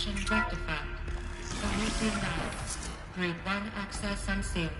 Condition rectified. Promethean 9. Grade 1 access unsealed.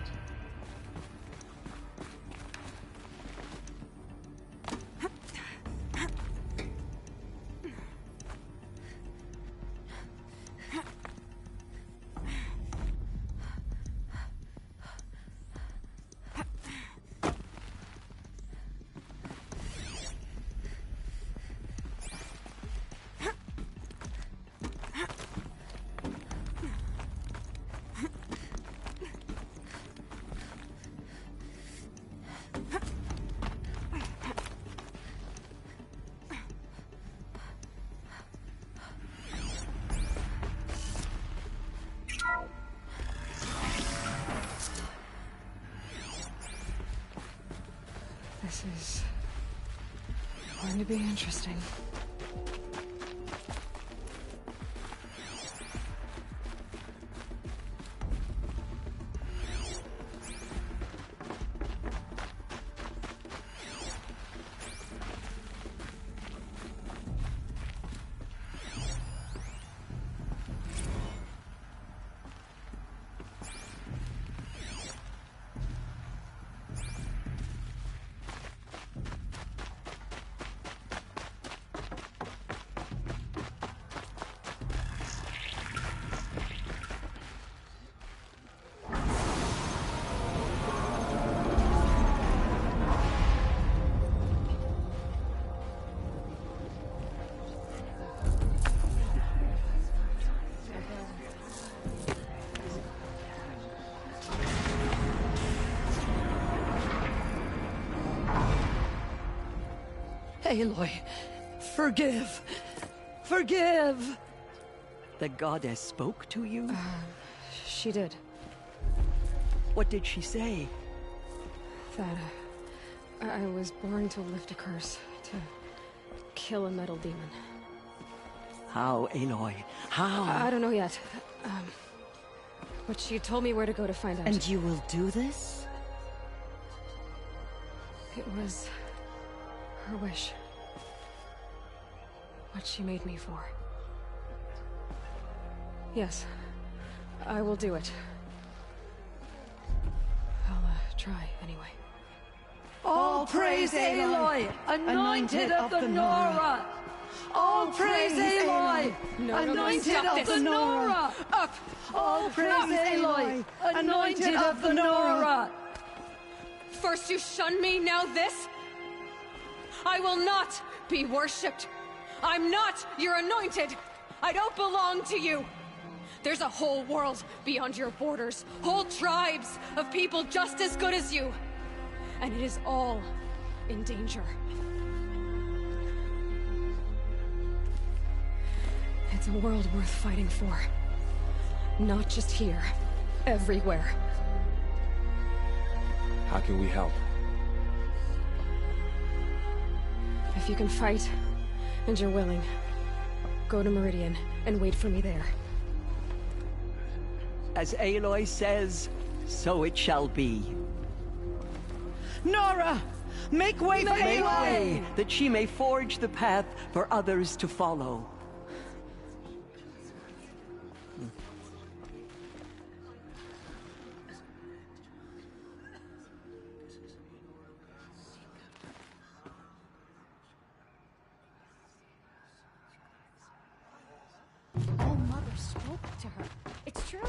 This is going to be interesting. Aloy, forgive! Forgive! The goddess spoke to you? She did. What did she say? That, I was born to lift a curse, to kill a metal demon. How, Aloy? How? I don't know yet. But she told me where to go to find out. And you will do this? It was her wish. What she made me for. Yes, I will do it. I'll, try anyway. All praise Aloy, anointed of the Nora! All praise Aloy, anointed of the Nora! Up! All praise Aloy, anointed of the Nora! First you shun me, now this? I will not be worshipped. I'm not your anointed. I don't belong to you. There's a whole world beyond your borders, whole tribes of people just as good as you. And it is all in danger. It's a world worth fighting for. Not just here, everywhere. How can we help? If you can fight, and you're willing, go to Meridian and wait for me there. As Aloy says, so it shall be. Nora! Make way for Aloy! Make way, that she may forge the path for others to follow. Oh, Mother spoke to her. It's true.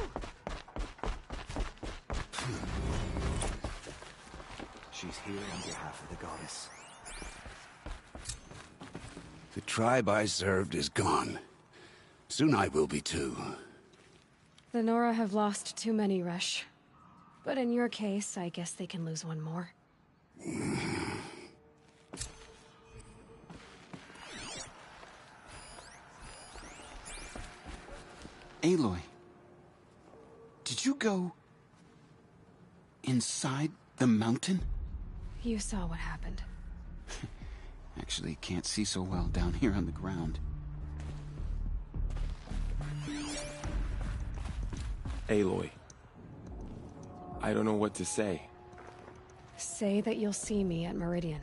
She's here on behalf of the goddess. The tribe I served is gone. Soon I will be too. The Nora have lost too many, Resh. But in your case, I guess they can lose one more. Aloy, did you go inside the mountain? You saw what happened. Actually, can't see so well down here on the ground. Aloy, I don't know what to say. Say that you'll see me at Meridian.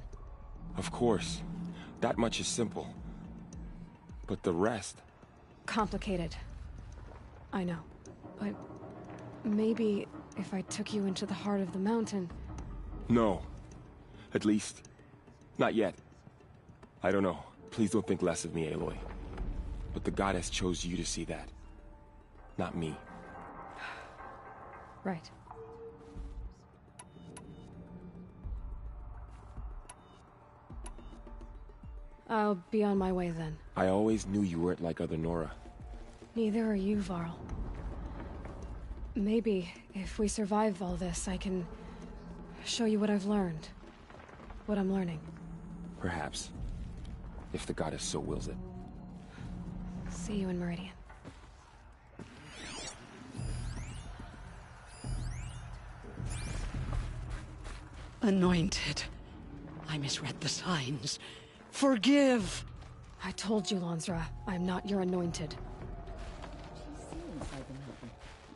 Of course, that much is simple. But the rest? Complicated. I know. But maybe if I took you into the heart of the mountain... No. At least, not yet. I don't know. Please don't think less of me, Aloy. But the goddess chose you to see that. Not me. Right. I'll be on my way then. I always knew you weren't like other Nora. Neither are you, Varl. Maybe, if we survive all this, I can show you what I've learned. What I'm learning. Perhaps. If the goddess so wills it. See you in Meridian. Anointed. I misread the signs. Forgive! I told you, Lansra, I'm not your anointed.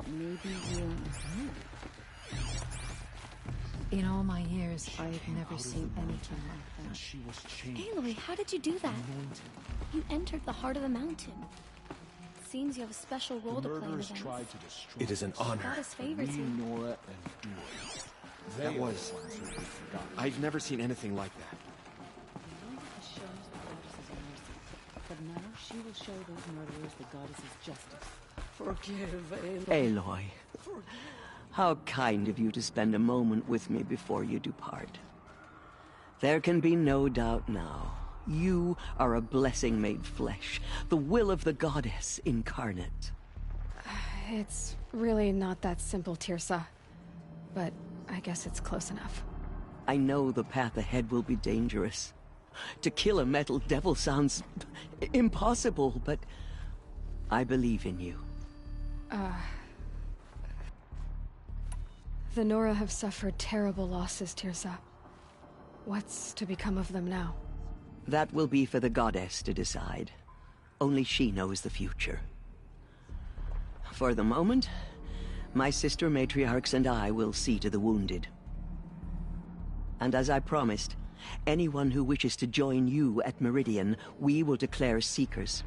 Maybe you don't know. In all my years, I've never seen anything like that. She was changed. Aloy, how did you do that? You entered the heart of the mountain. Seems you have a special role to play in events. It is an honor. Goddess favors you. Nora and Duel. That was... I've never seen anything like that. But now she will show those murderers the goddess's justice. Forgive, Aloy. Aloy, how kind of you to spend a moment with me before you depart. There can be no doubt now. You are a blessing made flesh, the will of the goddess incarnate. It's really not that simple, Tirsa. But I guess it's close enough. I know the path ahead will be dangerous. To kill a metal devil sounds impossible, but I believe in you. The Nora have suffered terrible losses, Tirsa. What's to become of them now? That will be for the goddess to decide. Only she knows the future. For the moment, my sister matriarchs and I will see to the wounded. And as I promised, anyone who wishes to join you at Meridian, we will declare seekers.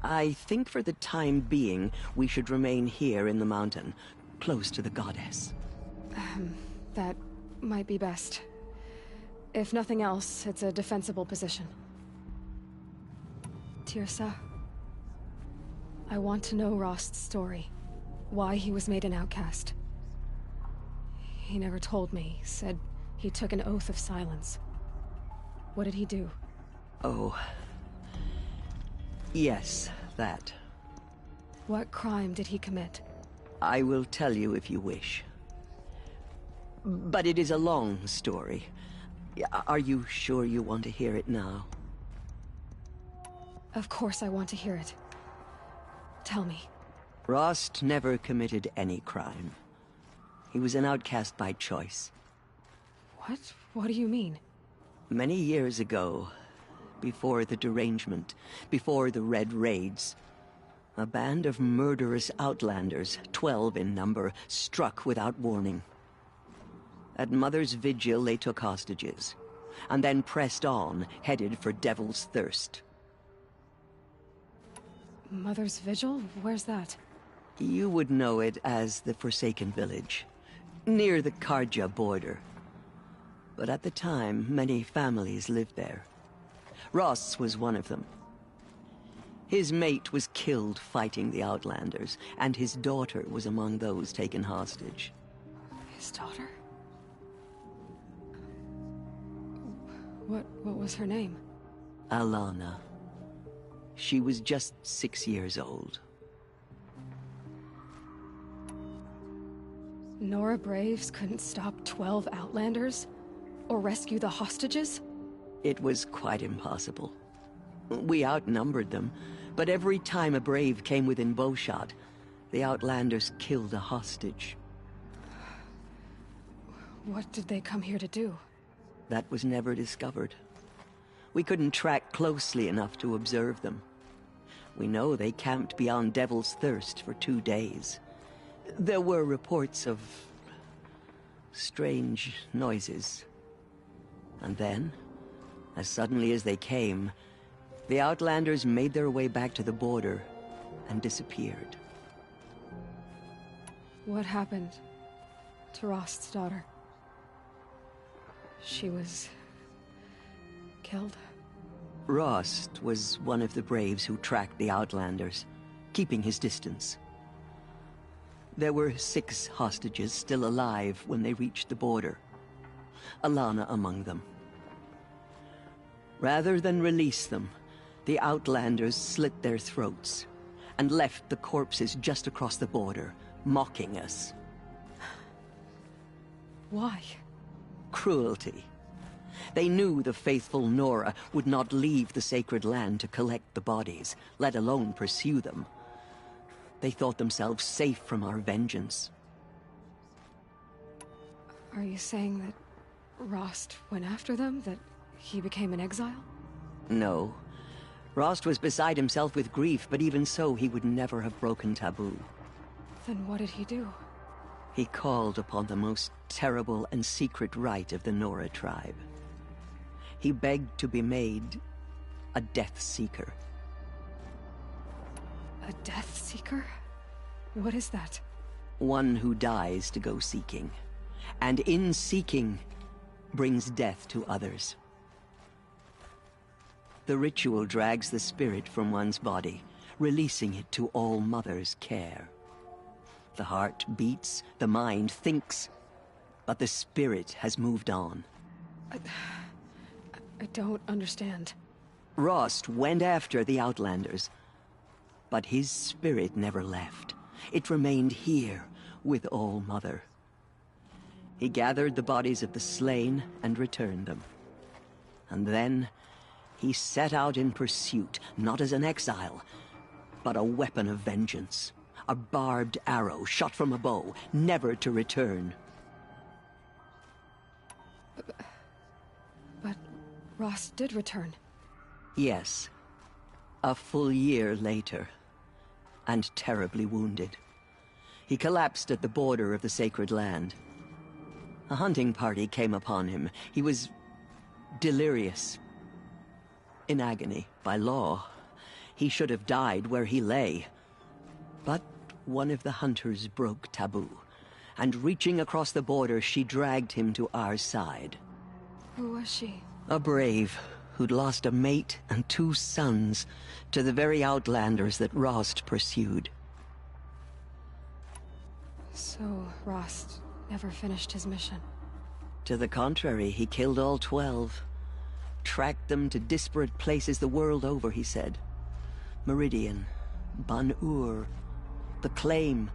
I think for the time being, we should remain here in the mountain, close to the goddess. That might be best. If nothing else, it's a defensible position. Tirsa, I want to know Rost's story. Why he was made an outcast. He never told me, said he took an oath of silence. What did he do? Oh. Yes, that. What crime did he commit? I will tell you if you wish. But it is a long story. Are you sure you want to hear it now? Of course I want to hear it. Tell me. Rost never committed any crime. He was an outcast by choice. What? What do you mean? Many years ago, before the derangement, before the Red Raids, a band of murderous outlanders, 12 in number, struck without warning. At Mother's Vigil, they took hostages, and then pressed on, headed for Devil's Thirst. Mother's Vigil? Where's that? You would know it as the Forsaken Village, near the Karja border. But at the time, many families lived there. Ross was one of them. His mate was killed fighting the Outlanders, and his daughter was among those taken hostage. His daughter? What was her name? Alana. She was just 6 years old. Nora Braves couldn't stop 12 Outlanders? Or rescue the hostages? It was quite impossible. We outnumbered them, but every time a Brave came within bowshot, the Outlanders killed a hostage. What did they come here to do? That was never discovered. We couldn't track closely enough to observe them. We know they camped beyond Devil's Thirst for 2 days. There were reports of strange noises. And then, as suddenly as they came, the Outlanders made their way back to the border and disappeared. What happened to Rost's daughter? She was killed? Rost was one of the braves who tracked the Outlanders, keeping his distance. There were 6 hostages still alive when they reached the border, Alana among them. Rather than release them, the Outlanders slit their throats and left the corpses just across the border, mocking us. Why? Cruelty. They knew the faithful Nora would not leave the sacred land to collect the bodies, let alone pursue them. They thought themselves safe from our vengeance. Are you saying that Rost went after them? That he became an exile? No. Rost was beside himself with grief, but even so, he would never have broken taboo. Then what did he do? He called upon the most terrible and secret rite of the Nora tribe. He begged to be made a Death Seeker. A Death Seeker? What is that? One who dies to go seeking, and in seeking, brings death to others. The ritual drags the spirit from one's body, releasing it to All Mother's care. The heart beats, the mind thinks, but the spirit has moved on. I don't understand. Rost went after the Outlanders, but his spirit never left. It remained here with All Mother. He gathered the bodies of the slain and returned them. And then he set out in pursuit, not as an exile, but a weapon of vengeance. A barbed arrow shot from a bow, never to return. But Rost did return. Yes. A full year later, and terribly wounded. He collapsed at the border of the sacred land. A hunting party came upon him. He was delirious. In agony, by law. He should have died where he lay. But one of the hunters broke taboo, and reaching across the border, she dragged him to our side. Who was she? A brave who'd lost a mate and 2 sons to the very Outlanders that Rost pursued. So Rost never finished his mission? To the contrary, he killed all 12. Tracked them to disparate places the world over, he said. Meridian, Ban-Ur, the Claim,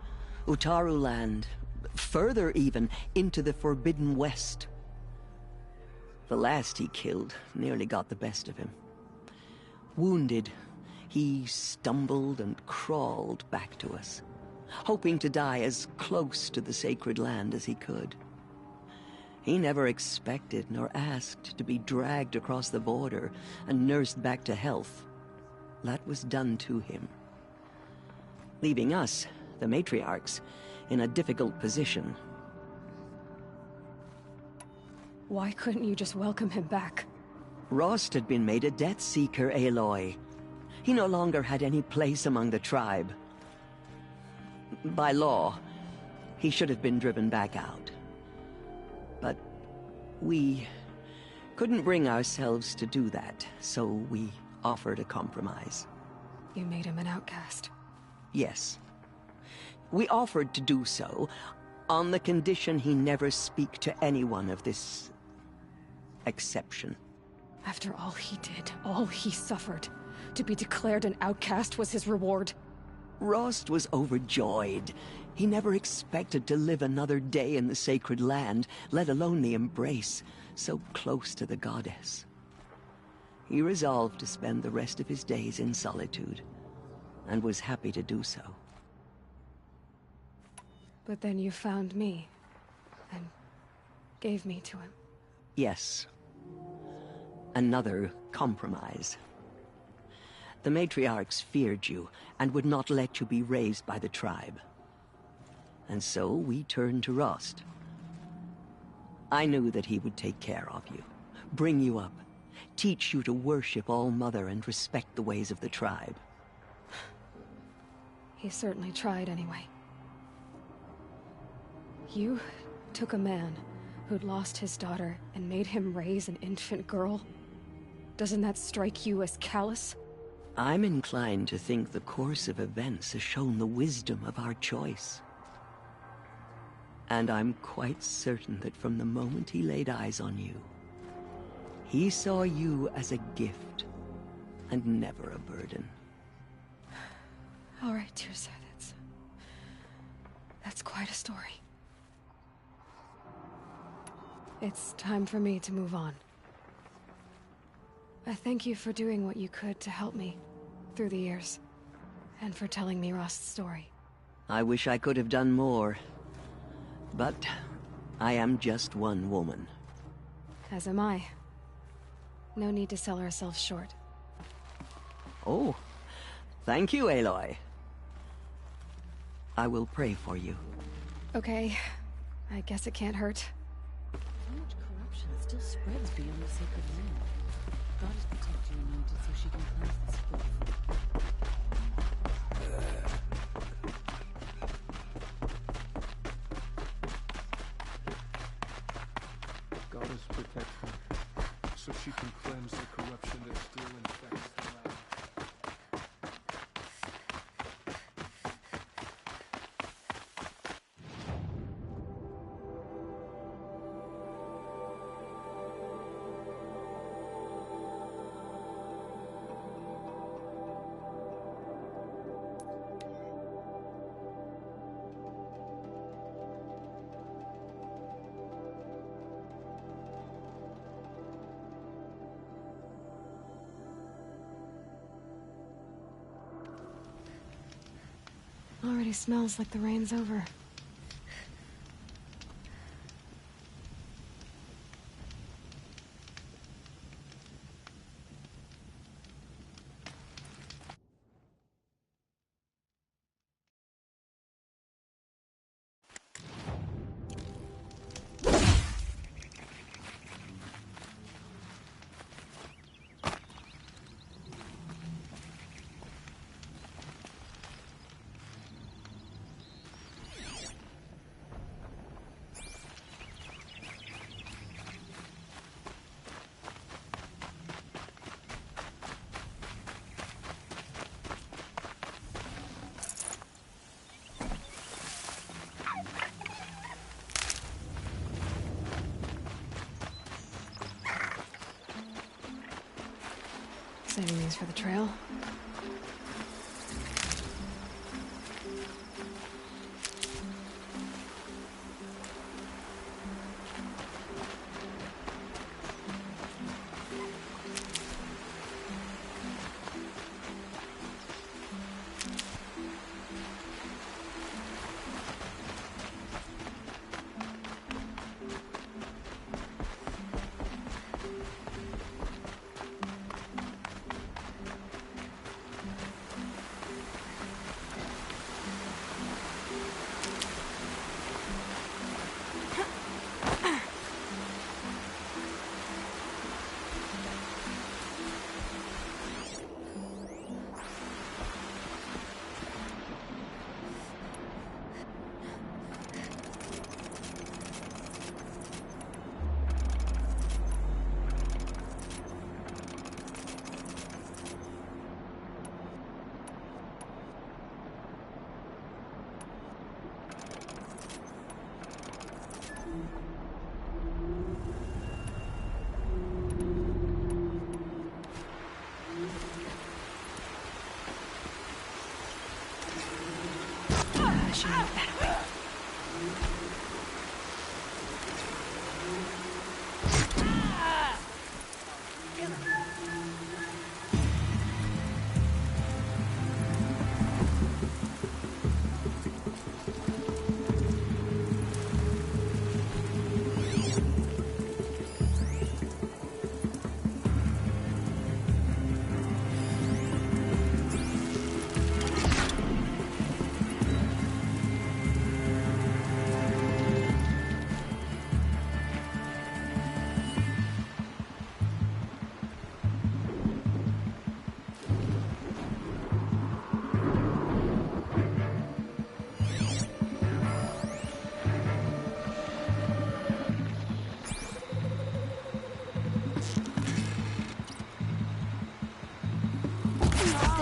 Utaru Land, further even, into the Forbidden West. The last he killed nearly got the best of him. Wounded, he stumbled and crawled back to us, hoping to die as close to the sacred land as he could. He never expected nor asked to be dragged across the border and nursed back to health. That was done to him, leaving us, the matriarchs, in a difficult position. Why couldn't you just welcome him back? Rost had been made a Death Seeker, Aloy. He no longer had any place among the tribe. By law, he should have been driven back out. But we couldn't bring ourselves to do that, so we offered a compromise. You made him an outcast. Yes. We offered to do so on the condition he never speak to anyone of this exception. After all he did, all he suffered, to be declared an outcast was his reward. Rost was overjoyed. He never expected to live another day in the sacred land, let alone the embrace, so close to the goddess. He resolved to spend the rest of his days in solitude, and was happy to do so. But then you found me, and gave me to him. Yes. Another compromise. The matriarchs feared you, and would not let you be raised by the tribe. And so we turned to Rost. I knew that he would take care of you, bring you up, teach you to worship All Mother and respect the ways of the tribe. He certainly tried anyway. You took a man who'd lost his daughter and made him raise an infant girl? Doesn't that strike you as callous? I'm inclined to think the course of events has shown the wisdom of our choice. And I'm quite certain that from the moment he laid eyes on you, he saw you as a gift, and never a burden. All right, dear sir, that's quite a story. It's time for me to move on. I thank you for doing what you could to help me through the years, and for telling me Rost's story. I wish I could have done more, but I am just one woman. As am I. No need to sell ourselves short. Oh, thank you, Aloy. I will pray for you. Okay, I guess it can't hurt. So much corruption still spreads beyond the sacred land. God has protected your anointed so she can cleanse this filth. Goddess protect her, so she can cleanse the corruption that still infects the land. Already smells like the rain's over. Saving these for the trail.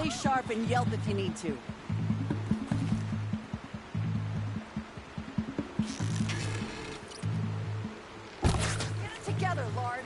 stay sharp and yelp if you need to. Get it together, Lords.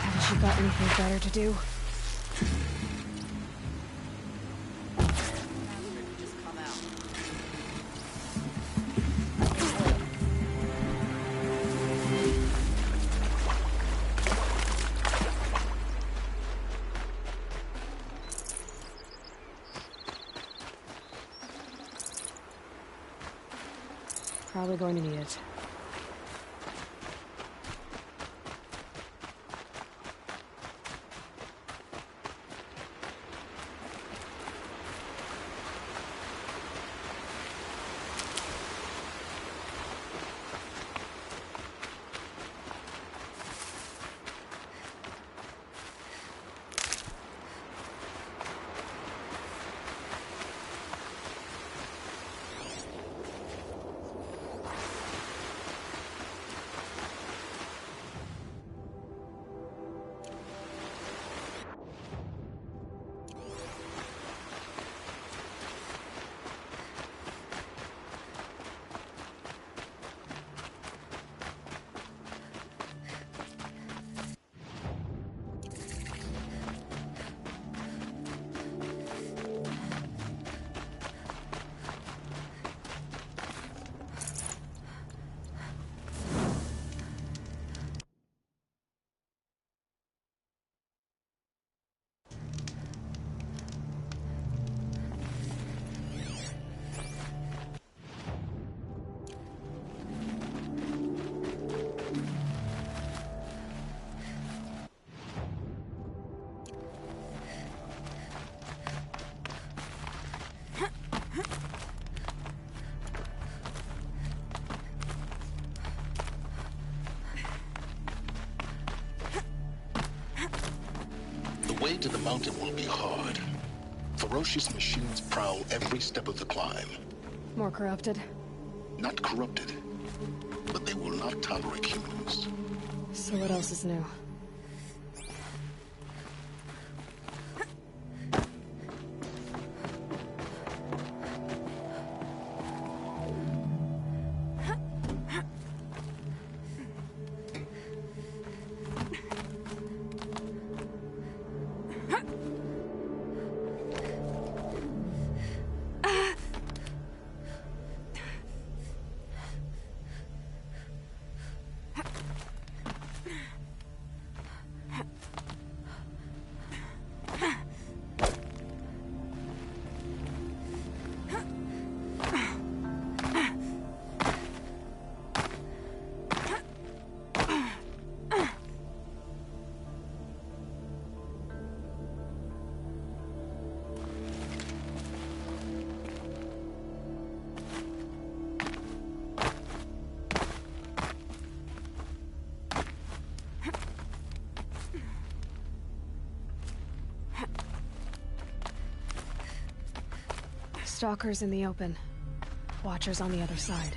Haven't you got anything better to do? Just come out. Probably going to need it. The way to the mountain will be hard. Ferocious machines prowl every step of the climb. More corrupted? Not corrupted, but they will not tolerate humans. So what else is new? Stalkers in the open. Watchers on the other side.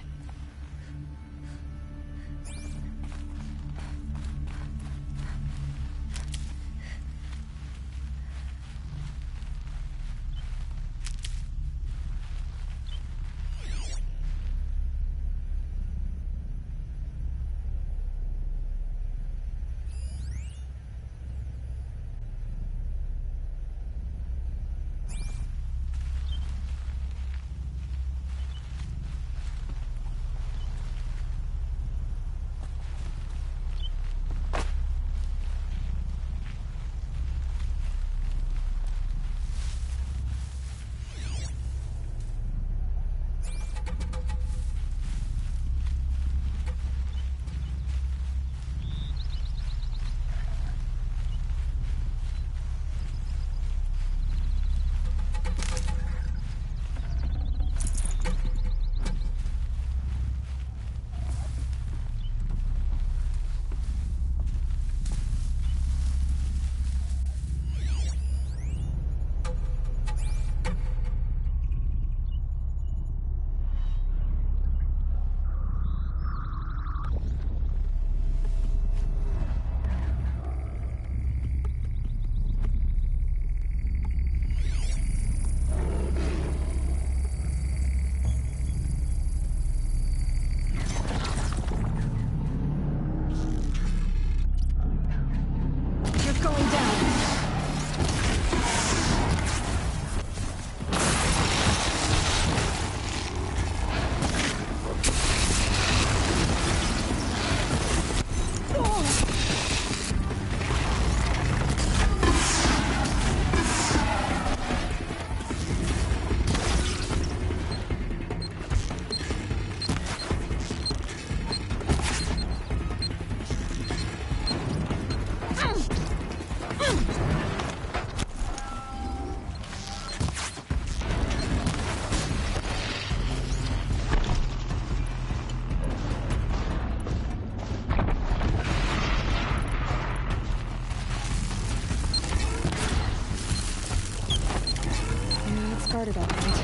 started all right.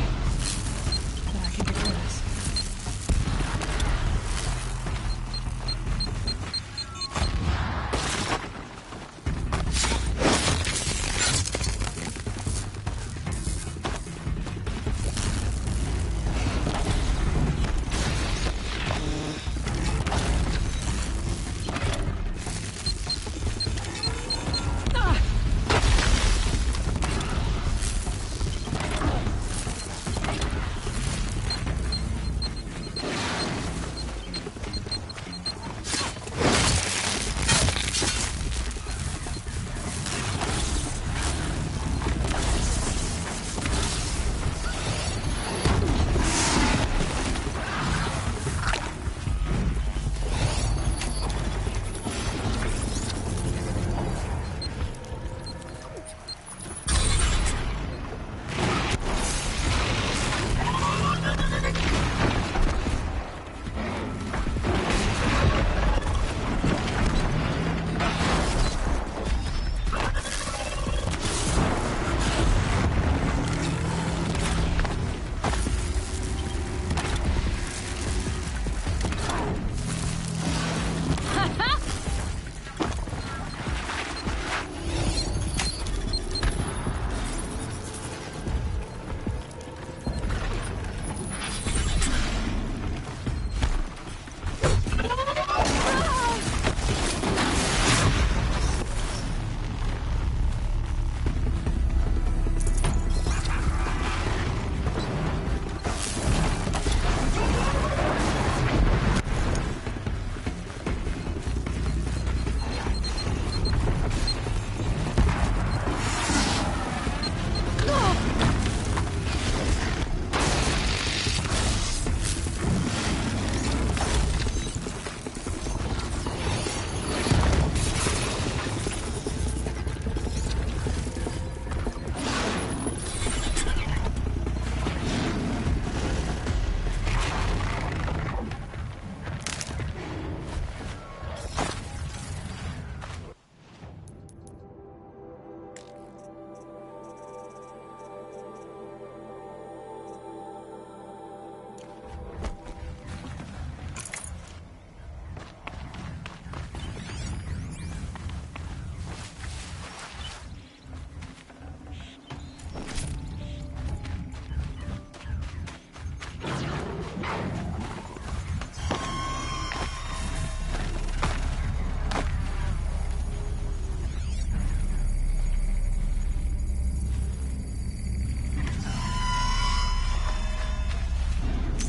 But I can get worse.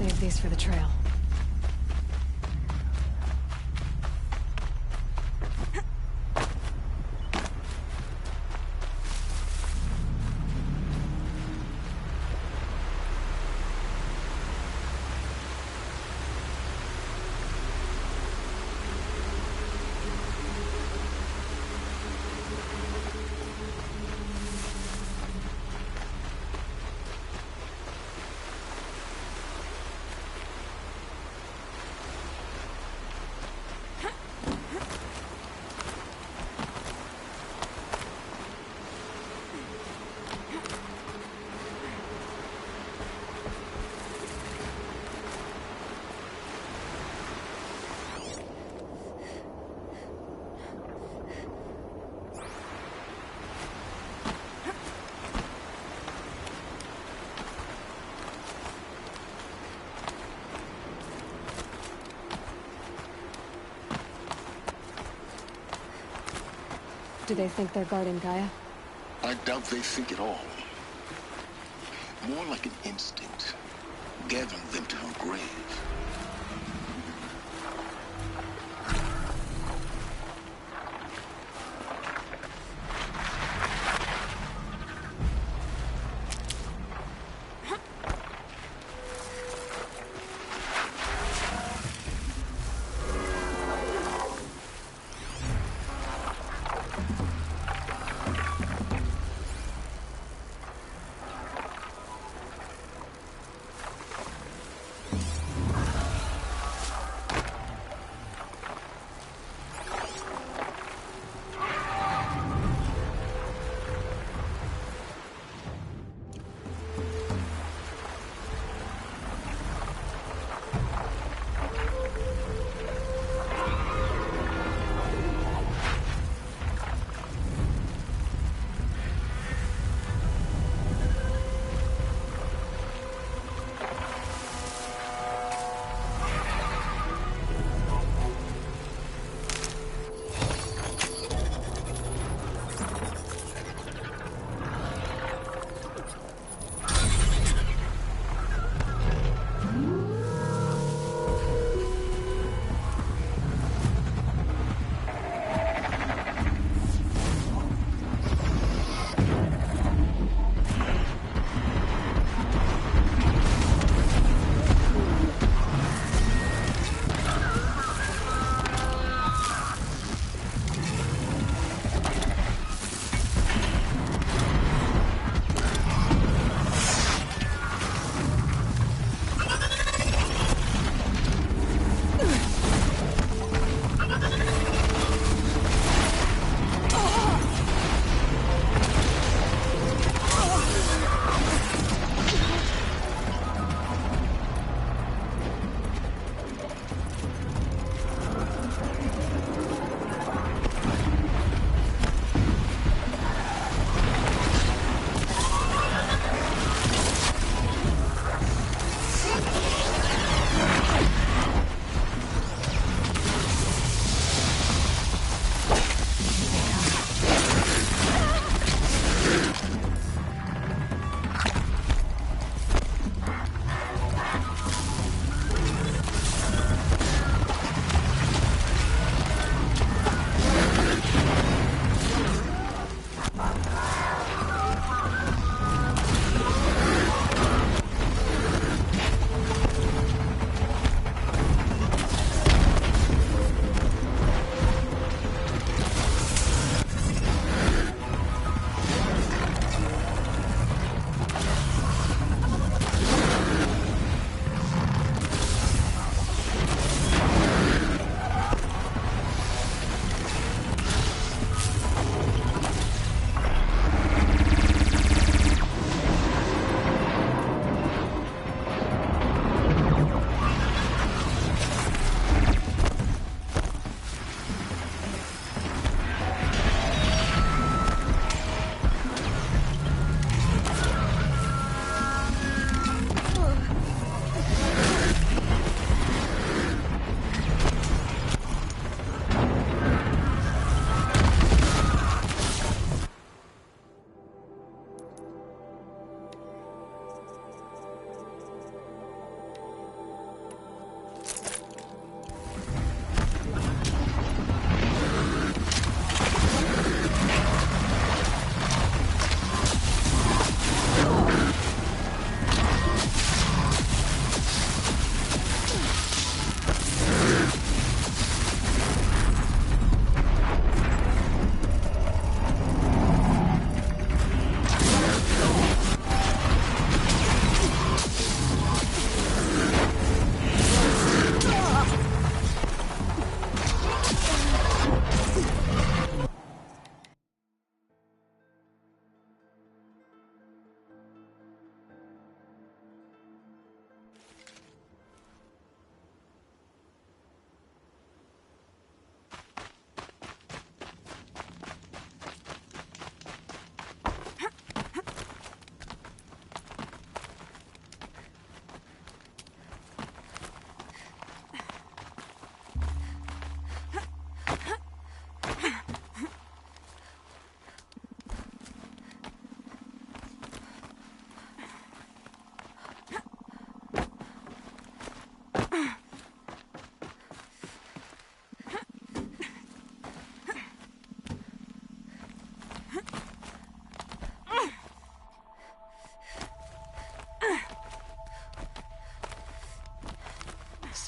Save these for the trail. Do they think they're guarding Gaia? I doubt they think at all. More like an instinct, gathering them to her grave.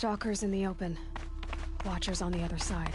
Stalkers in the open. Watchers on the other side.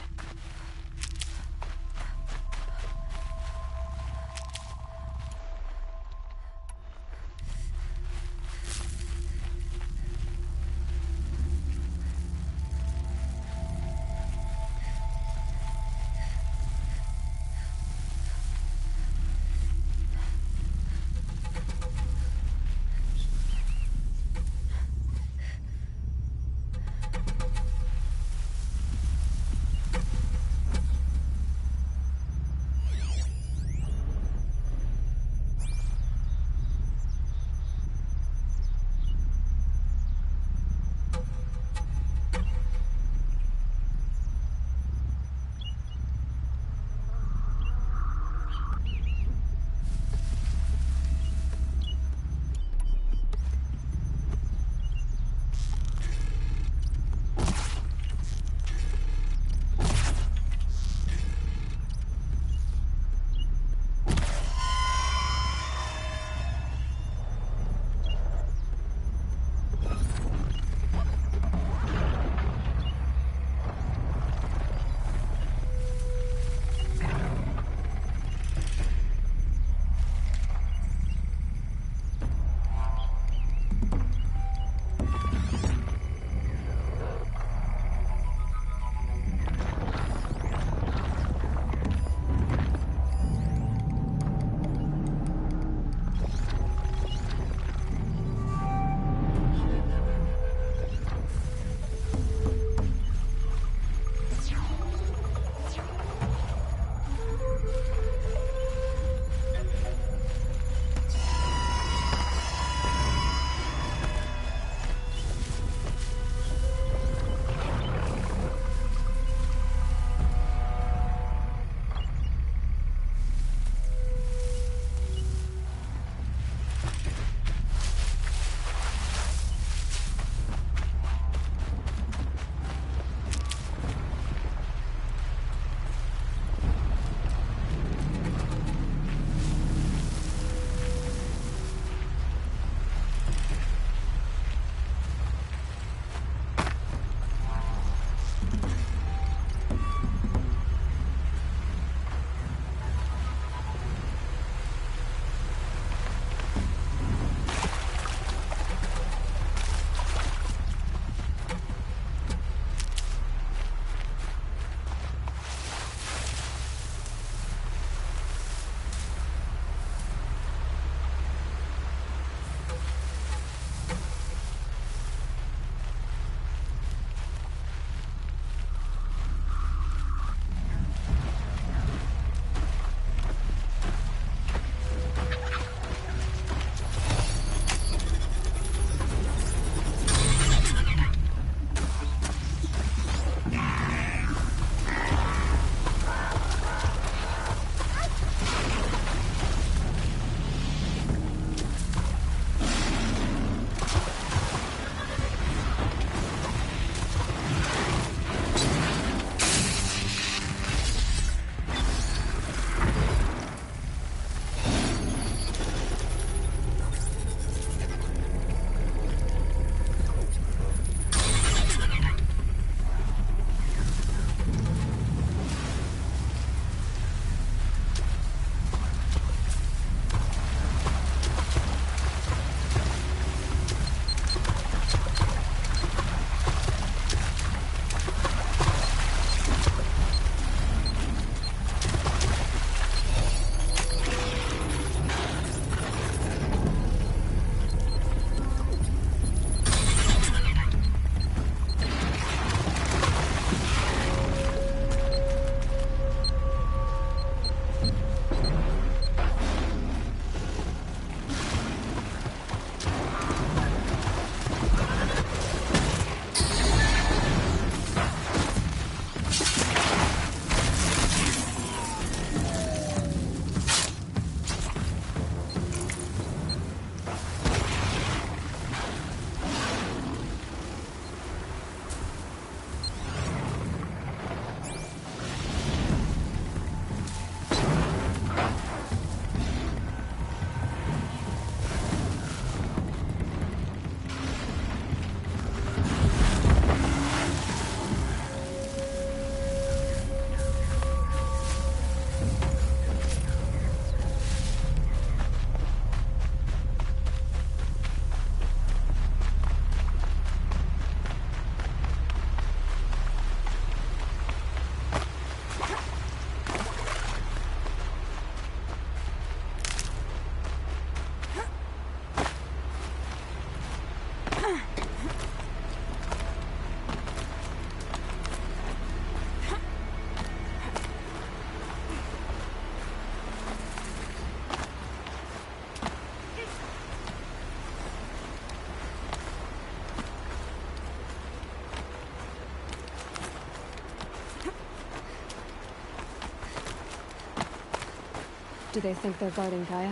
Do they think they're guarding Gaia?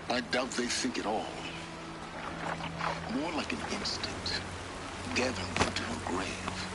I doubt they think at all. More like an instinct, gathering them to her grave.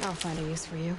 I'll find a use for you.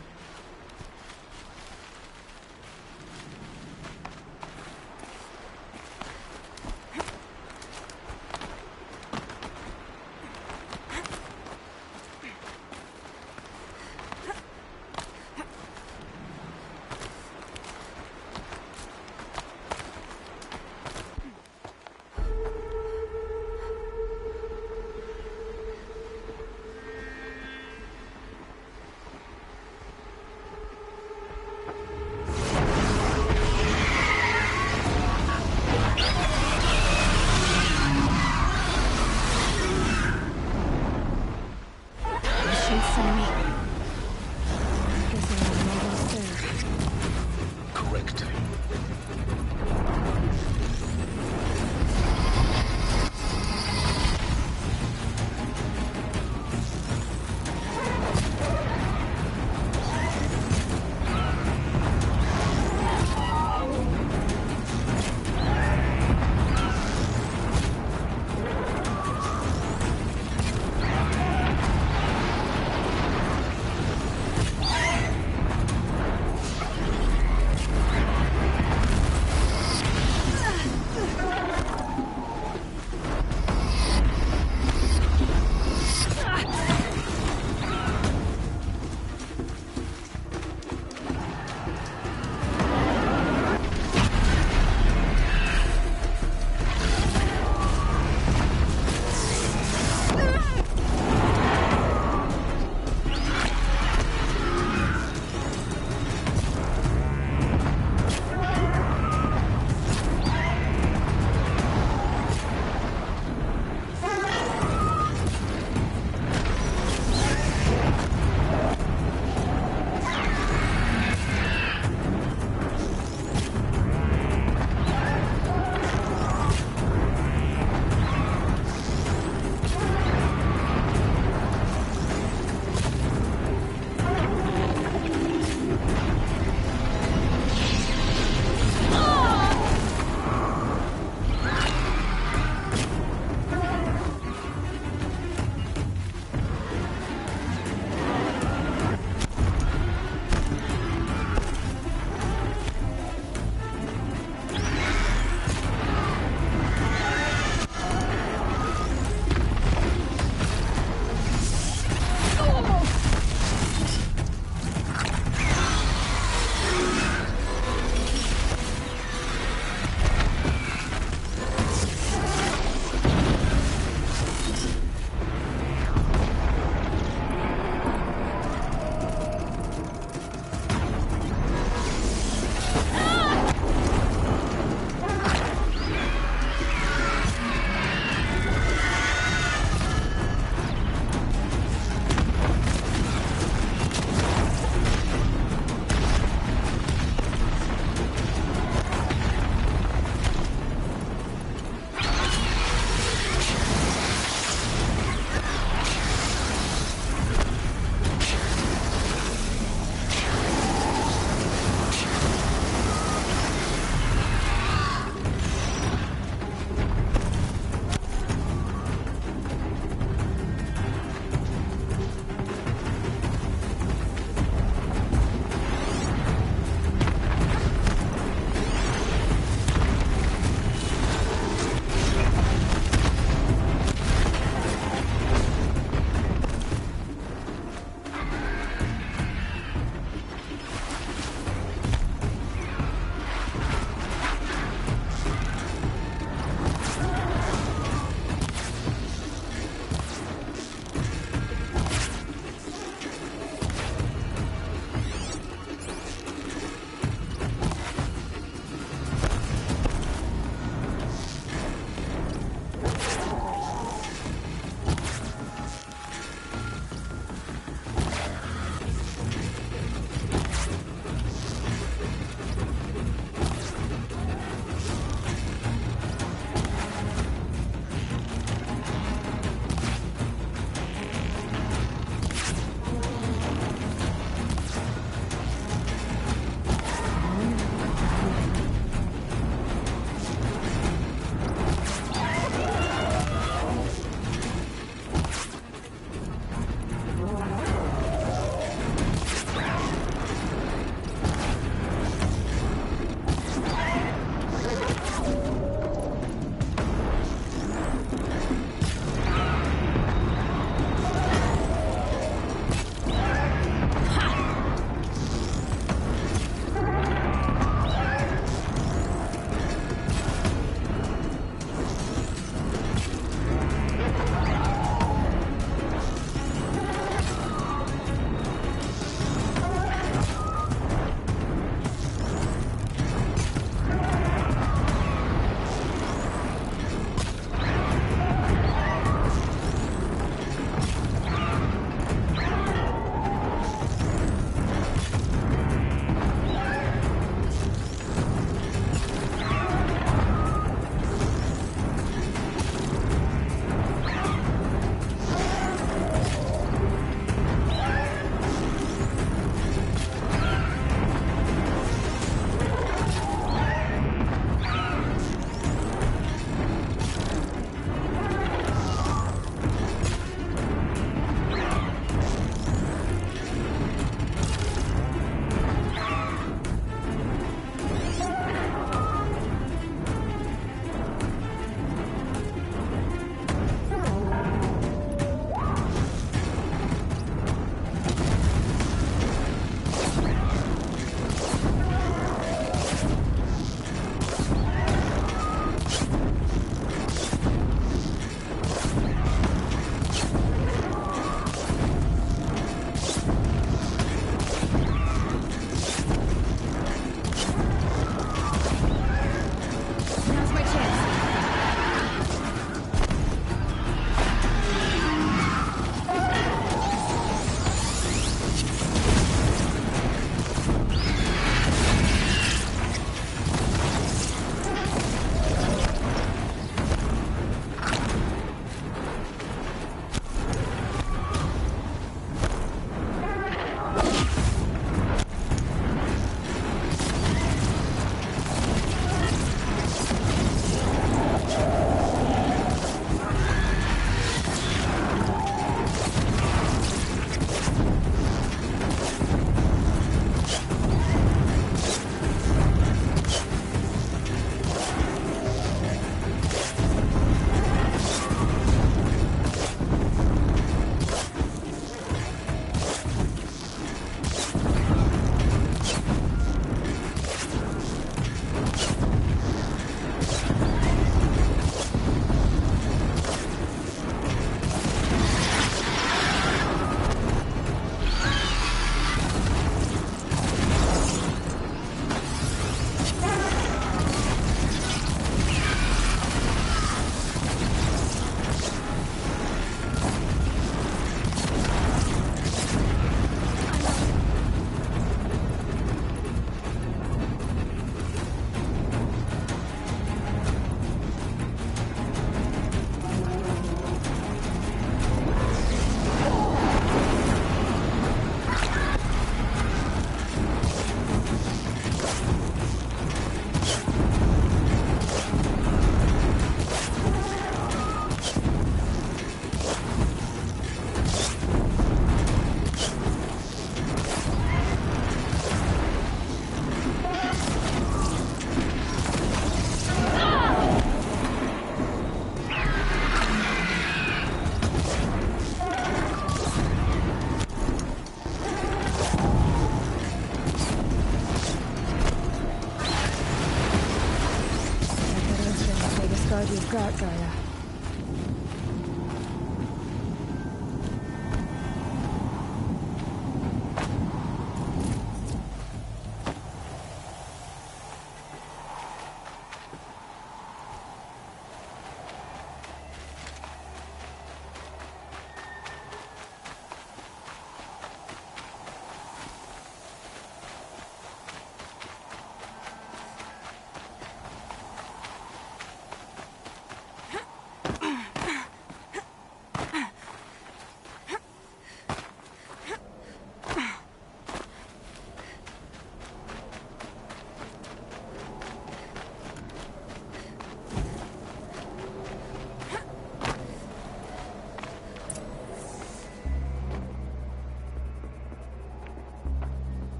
God you've got, Gaia.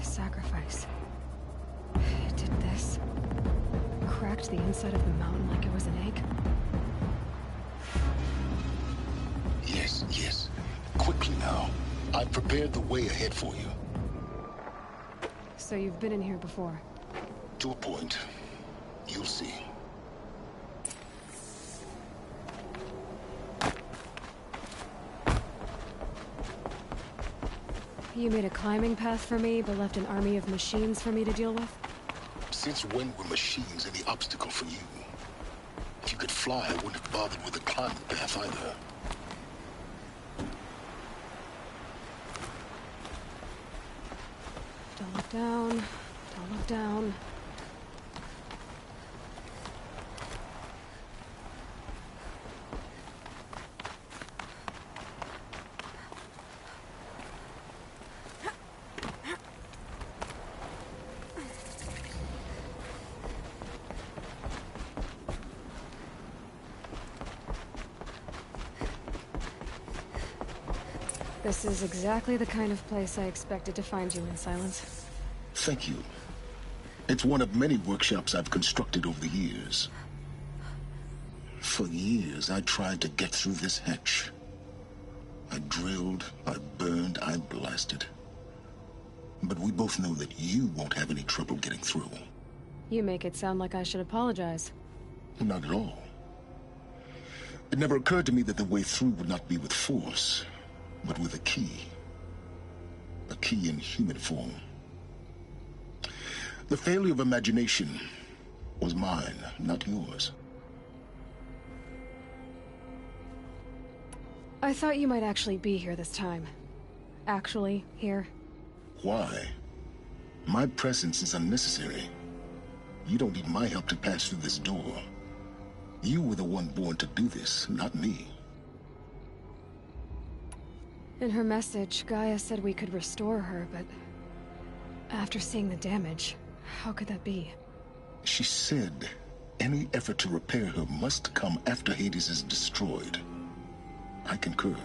Sacrifice. It did this. Cracked the inside of the mountain like it was an egg. Yes, yes. Quickly now. I've prepared the way ahead for you. So you've been in here before? To a point. You'll see. You made a climbing path for me, but left an army of machines for me to deal with? Since when were machines any obstacle for you? If you could fly, I wouldn't have bothered with the climbing path either. Don't look down. Don't look down. This is exactly the kind of place I expected to find you in, Silence. Thank you. It's one of many workshops I've constructed over the years. For years, I tried to get through this hatch. I drilled, I burned, I blasted. But we both know that you won't have any trouble getting through. You make it sound like I should apologize. Not at all. It never occurred to me that the way through would not be with force, but with a key. A key in human form. The failure of imagination was mine, not yours. I thought you might actually be here this time. Actually, here. Why? My presence is unnecessary. You don't need my help to pass through this door. You were the one born to do this, not me. In her message, Gaia said we could restore her, but after seeing the damage, how could that be? She said any effort to repair her must come after Hades is destroyed. I concur.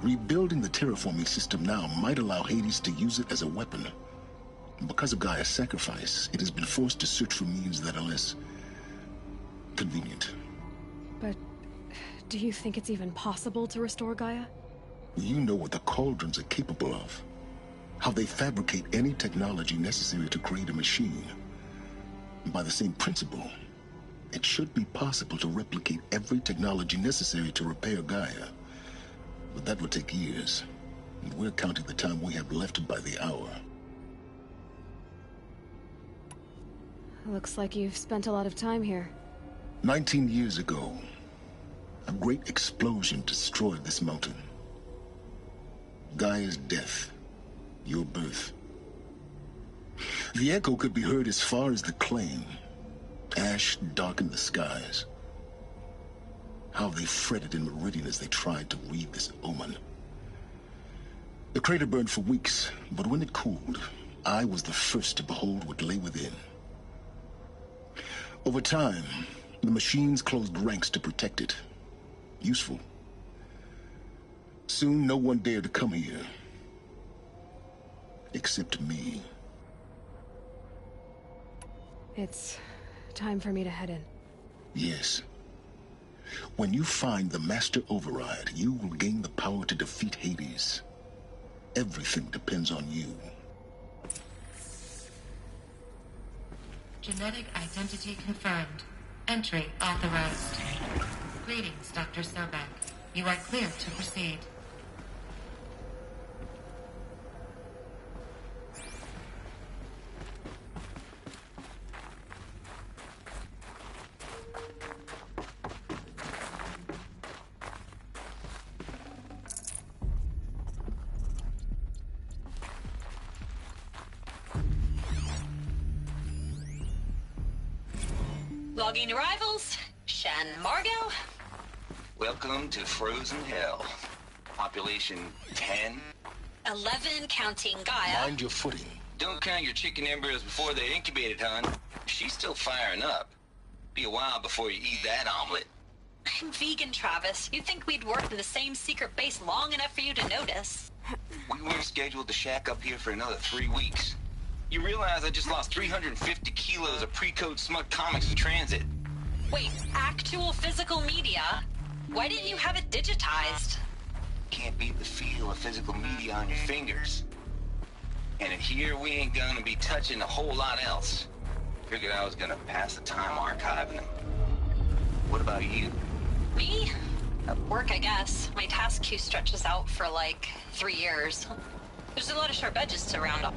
Rebuilding the terraforming system now might allow Hades to use it as a weapon. Because of Gaia's sacrifice, it has been forced to search for means that are less convenient. But do you think it's even possible to restore Gaia? You know what the Cauldrons are capable of. How they fabricate any technology necessary to create a machine. By the same principle, it should be possible to replicate every technology necessary to repair Gaia. But that would take years, and we're counting the time we have left by the hour. Looks like you've spent a lot of time here. 19 years ago, a great explosion destroyed this mountain. Gaia's death, your birth. The echo could be heard as far as the Claim. Ash darkened the skies. How they fretted in Meridian as they tried to read this omen. The crater burned for weeks, but when it cooled, I was the first to behold what lay within. Over time, the machines closed ranks to protect it. Useful. Soon, no one dared to come here. Except me. It's time for me to head in. Yes. When you find the Master Override, you will gain the power to defeat Hades. Everything depends on you. Genetic identity confirmed. Entry authorized. Greetings, Dr. Sobek. You are clear to proceed. Logging arrivals. Shen Margot. Welcome to Frozen Hell. Population 10. 11 counting Gaia. Mind your footing. Don't count your chicken embryos before they're incubated, hon. She's still firing up. Be a while before you eat that omelet. I'm vegan, Travis. You'd think we'd worked in the same secret base long enough for you to notice. We weren't scheduled to shack up here for another 3 weeks. You realize I just lost 350 kilos of pre-code smut comics in transit. Wait, actual physical media? Why didn't you have it digitized? Can't beat the feel of physical media on your fingers. And in here, we ain't gonna be touching a whole lot else. Figured I was gonna pass the time archiving them. What about you? Me? Work, I guess. My task queue stretches out for like 3 years. There's a lot of sharp edges to round up.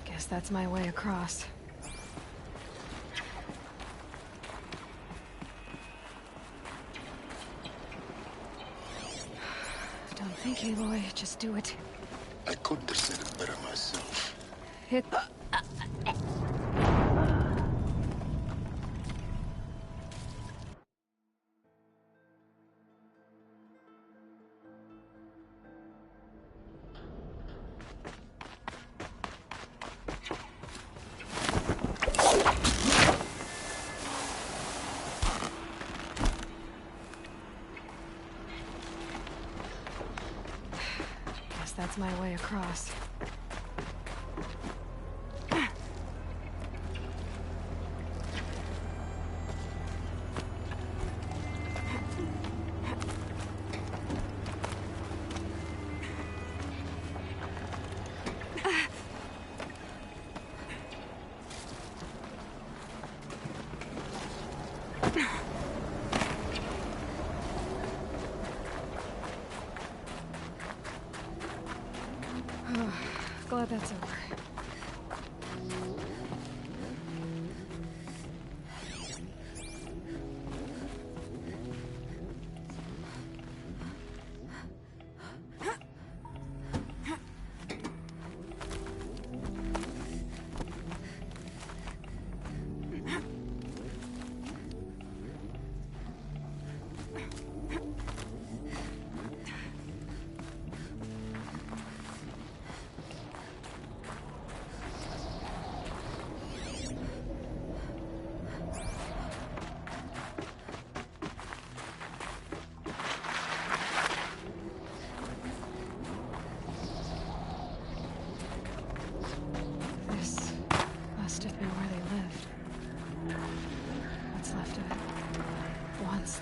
Guess that's my way across. Don't think, Aloy. Just do it. I couldn't have said it better myself. Hit the... Guess that's my way across. Glad that's over.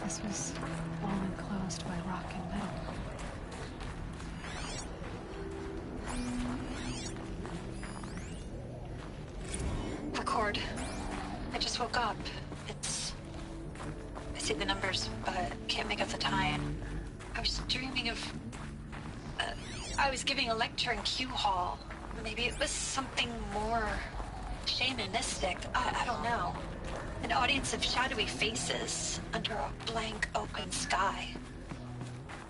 This was all enclosed by rock and metal. Record. I just woke up. I see the numbers, but can't make out the time. I was dreaming of... I was giving a lecture in Q Hall. Maybe it was something more shamanistic. I don't know. An audience of shadowy faces under a blank open sky.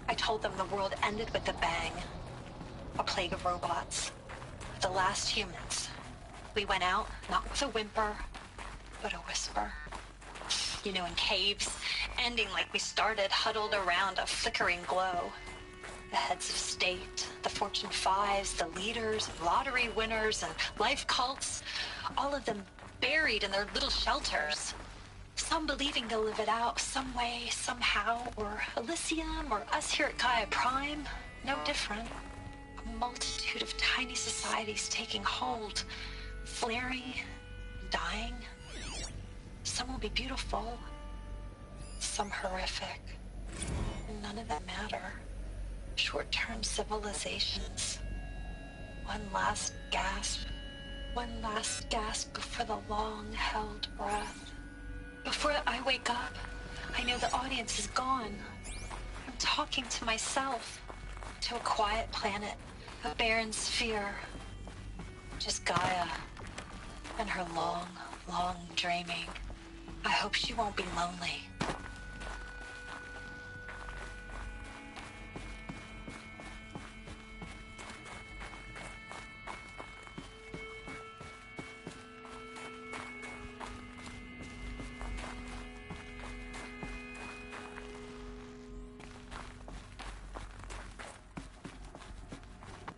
I told them the world ended with a bang. A plague of robots. The last humans. We went out, not with a whimper, but a whisper. You know, in caves, ending like we started, huddled around a flickering glow. The heads of state, the Fortune 5s, the leaders, lottery winners, and life cults, all of them buried in their little shelters. Some believing they'll live it out some way, somehow, or Elysium, or us here at Gaia Prime, no different. A multitude of tiny societies taking hold, flaring, dying. Some will be beautiful. Some some horrific. None of them matter. Short-term civilizations. One last gasp. One last gasp before the long-held breath. Before I wake up, I know the audience is gone. I'm talking to myself. To a quiet planet. A barren sphere. Just Gaia. And her long, long dreaming. I hope she won't be lonely.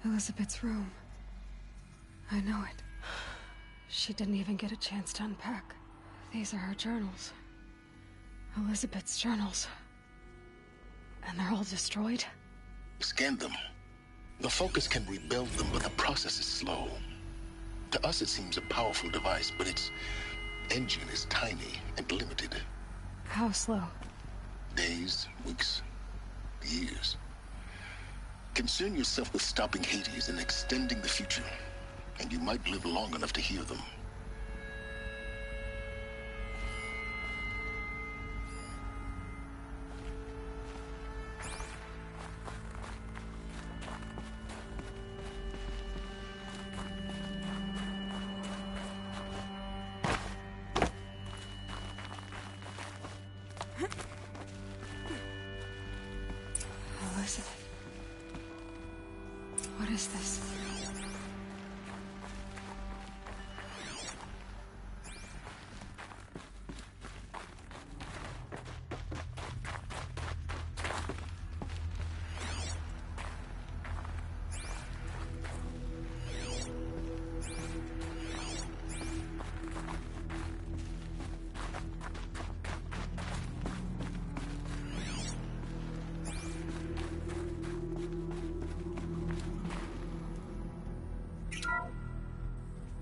Elizabeth's room. I know it. She didn't even get a chance to unpack. These are her journals. Elizabeth's journals. And they're all destroyed? Scan them. The Focus can rebuild them, but the process is slow. To us, it seems a powerful device, but its engine is tiny and limited. How slow? Days, weeks, years. Concern yourself with stopping Hades and extending the future, and you might live long enough to hear them. Elizabeth. What is this?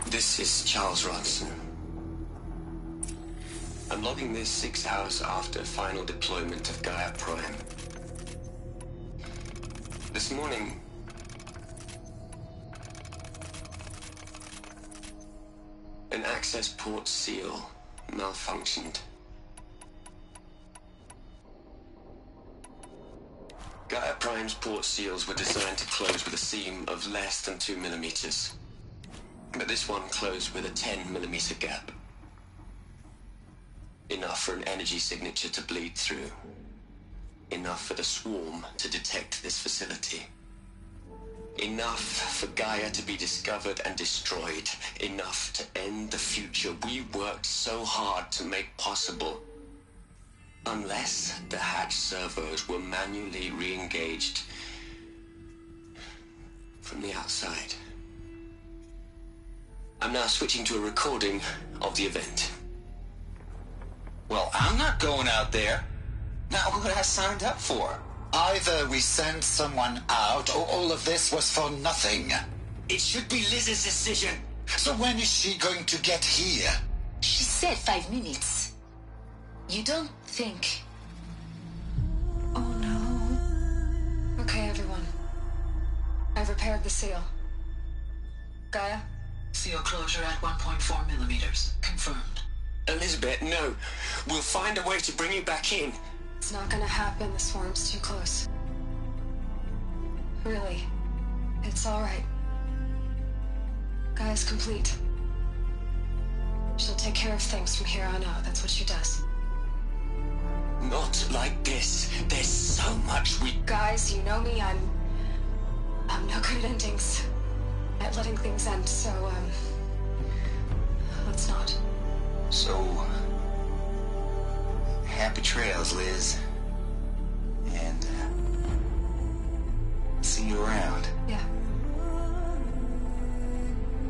This is Charles Ronson. I'm logging this 6 hours after final deployment of Gaia Prime. This morning, an access port seal malfunctioned. Gaia Prime's port seals were designed to close with a seam of less than 2 millimeters. But this one closed with a 10mm gap. Enough for an energy signature to bleed through. Enough for the swarm to detect this facility. Enough for Gaia to be discovered and destroyed. Enough to end the future we worked so hard to make possible. Unless the hatch servos were manually re-engaged from the outside. I'm now switching to a recording of the event. Well, I'm not going out there. Not what I signed up for. Either we send someone out, or all of this was for nothing. It should be Liz's decision. So when is she going to get here? She said 5 minutes. You don't think... Oh no. Okay, everyone. I've repaired the seal. Gaia? Seal closure at 1.4 millimeters. Confirmed. Elizabeth, no. We'll find a way to bring you back in. It's not gonna happen. The swarm's too close. Really. It's alright. Gaia's complete. She'll take care of things from here on out. That's what she does. Not like this. There's so much we... Guys, you know me. I'm no good at endings. At letting things end, so, let's not. So, happy trails, Liz. And, see you around. Yeah.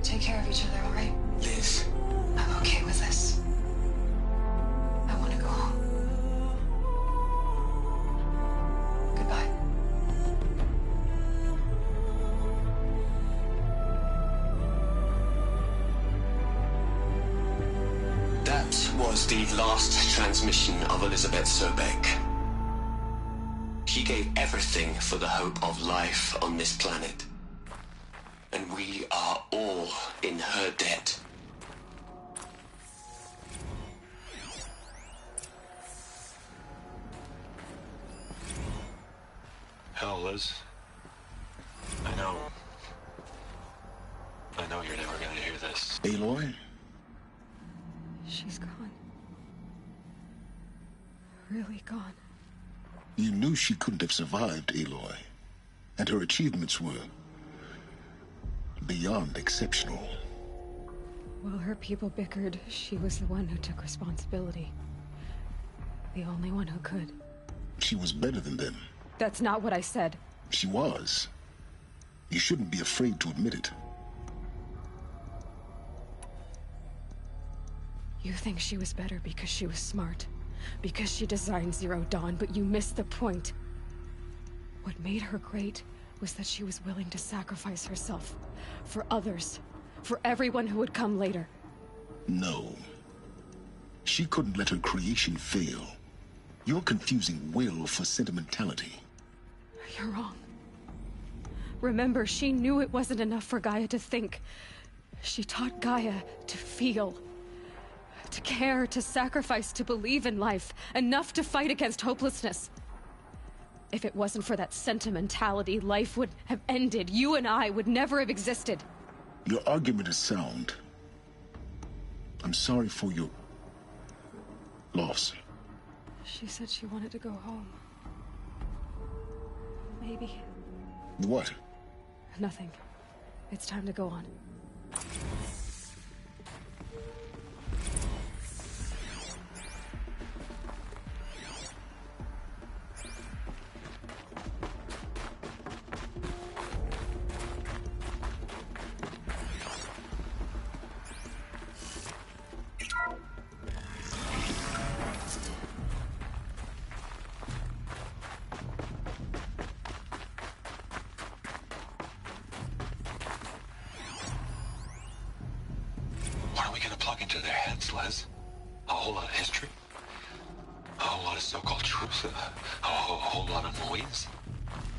Take care of each other, alright? Liz. I'm okay with this. I want to go home. Goodbye. That was the last transmission of Elizabeth Sobek. She gave everything for the hope of life on this planet. And we are all in her debt. Hell, Liz. I know you're never gonna hear this. Aloy? She's gone. Really gone. You knew she couldn't have survived, Aloy. And her achievements were beyond exceptional. While her people bickered, she was the one who took responsibility. The only one who could. She was better than them. That's not what I said. She was. You shouldn't be afraid to admit it. You think she was better because she was smart, because she designed Zero Dawn, but you missed the point. What made her great was that she was willing to sacrifice herself for others, for everyone who would come later. No. She couldn't let her creation fail. You're confusing will for sentimentality. You're wrong. Remember, she knew it wasn't enough for Gaia to think. She taught Gaia to feel. To care, to sacrifice, to believe in life. Enough to fight against hopelessness. If it wasn't for that sentimentality, life would have ended. You and I would never have existed. Your argument is sound. I'm sorry for your loss. She said she wanted to go home. Maybe. What? Nothing. It's time to go on. What are we gonna plug into their heads, Les? A whole lot of history? A whole lot of so-called truth? A whole lot of noise?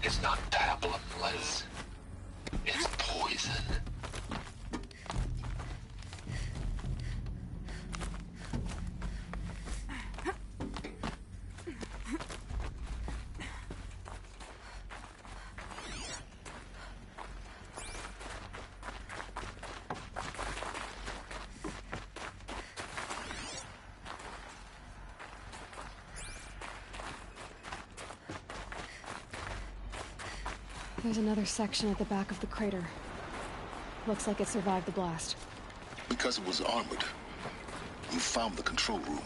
It's not pablum, Les. It's poison. There's another section at the back of the crater. Looks like it survived the blast. Because it was armored. You found the control room.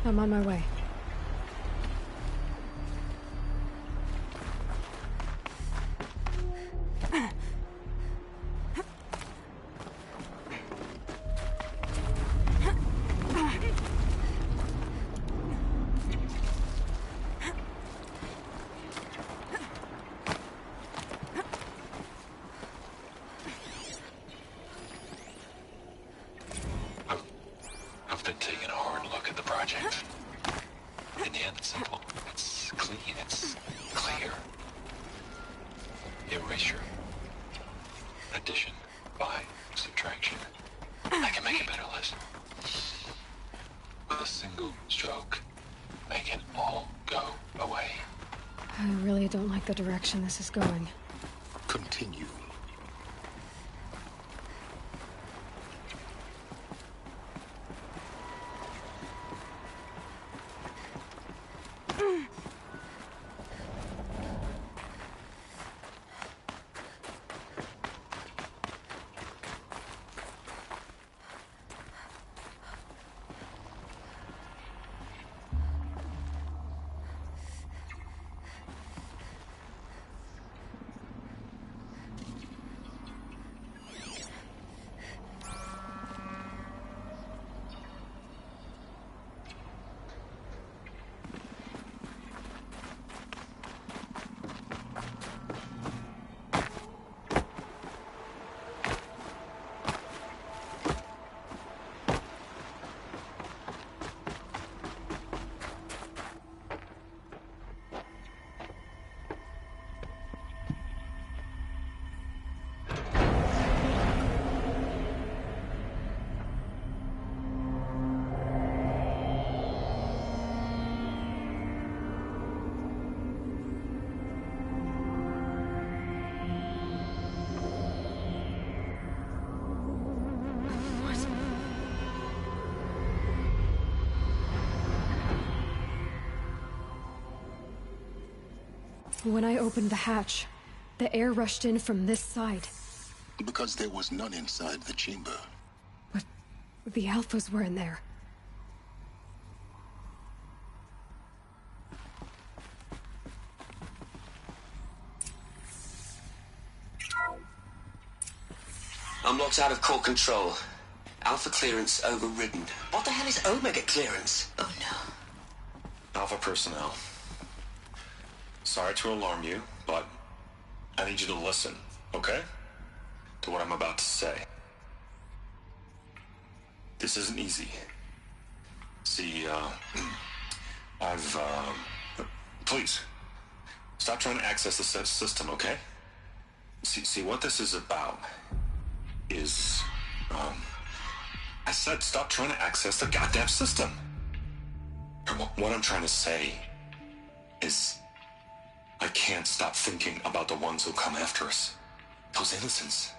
I'm on my way. I've been taking a hard look at the project. In the end, it's simple. It's clean. It's clear. Erasure. Addition by subtraction. I can make it better, Liz. With a single stroke, make it all go away. I really don't like the direction this is going. Continue. When I opened the hatch, the air rushed in from this side. Because there was none inside the chamber. But the Alphas were in there. I'm locked out of core control. Alpha clearance overridden. What the hell is Omega clearance? Oh no. Alpha personnel. Sorry to alarm you, but I need you to listen, okay? To what I'm about to say. This isn't easy. See, please, stop trying to access the system, okay? See, what this is about is, I said stop trying to access the goddamn system. What I'm trying to say is I can't stop thinking about the ones who come after us. Those innocents.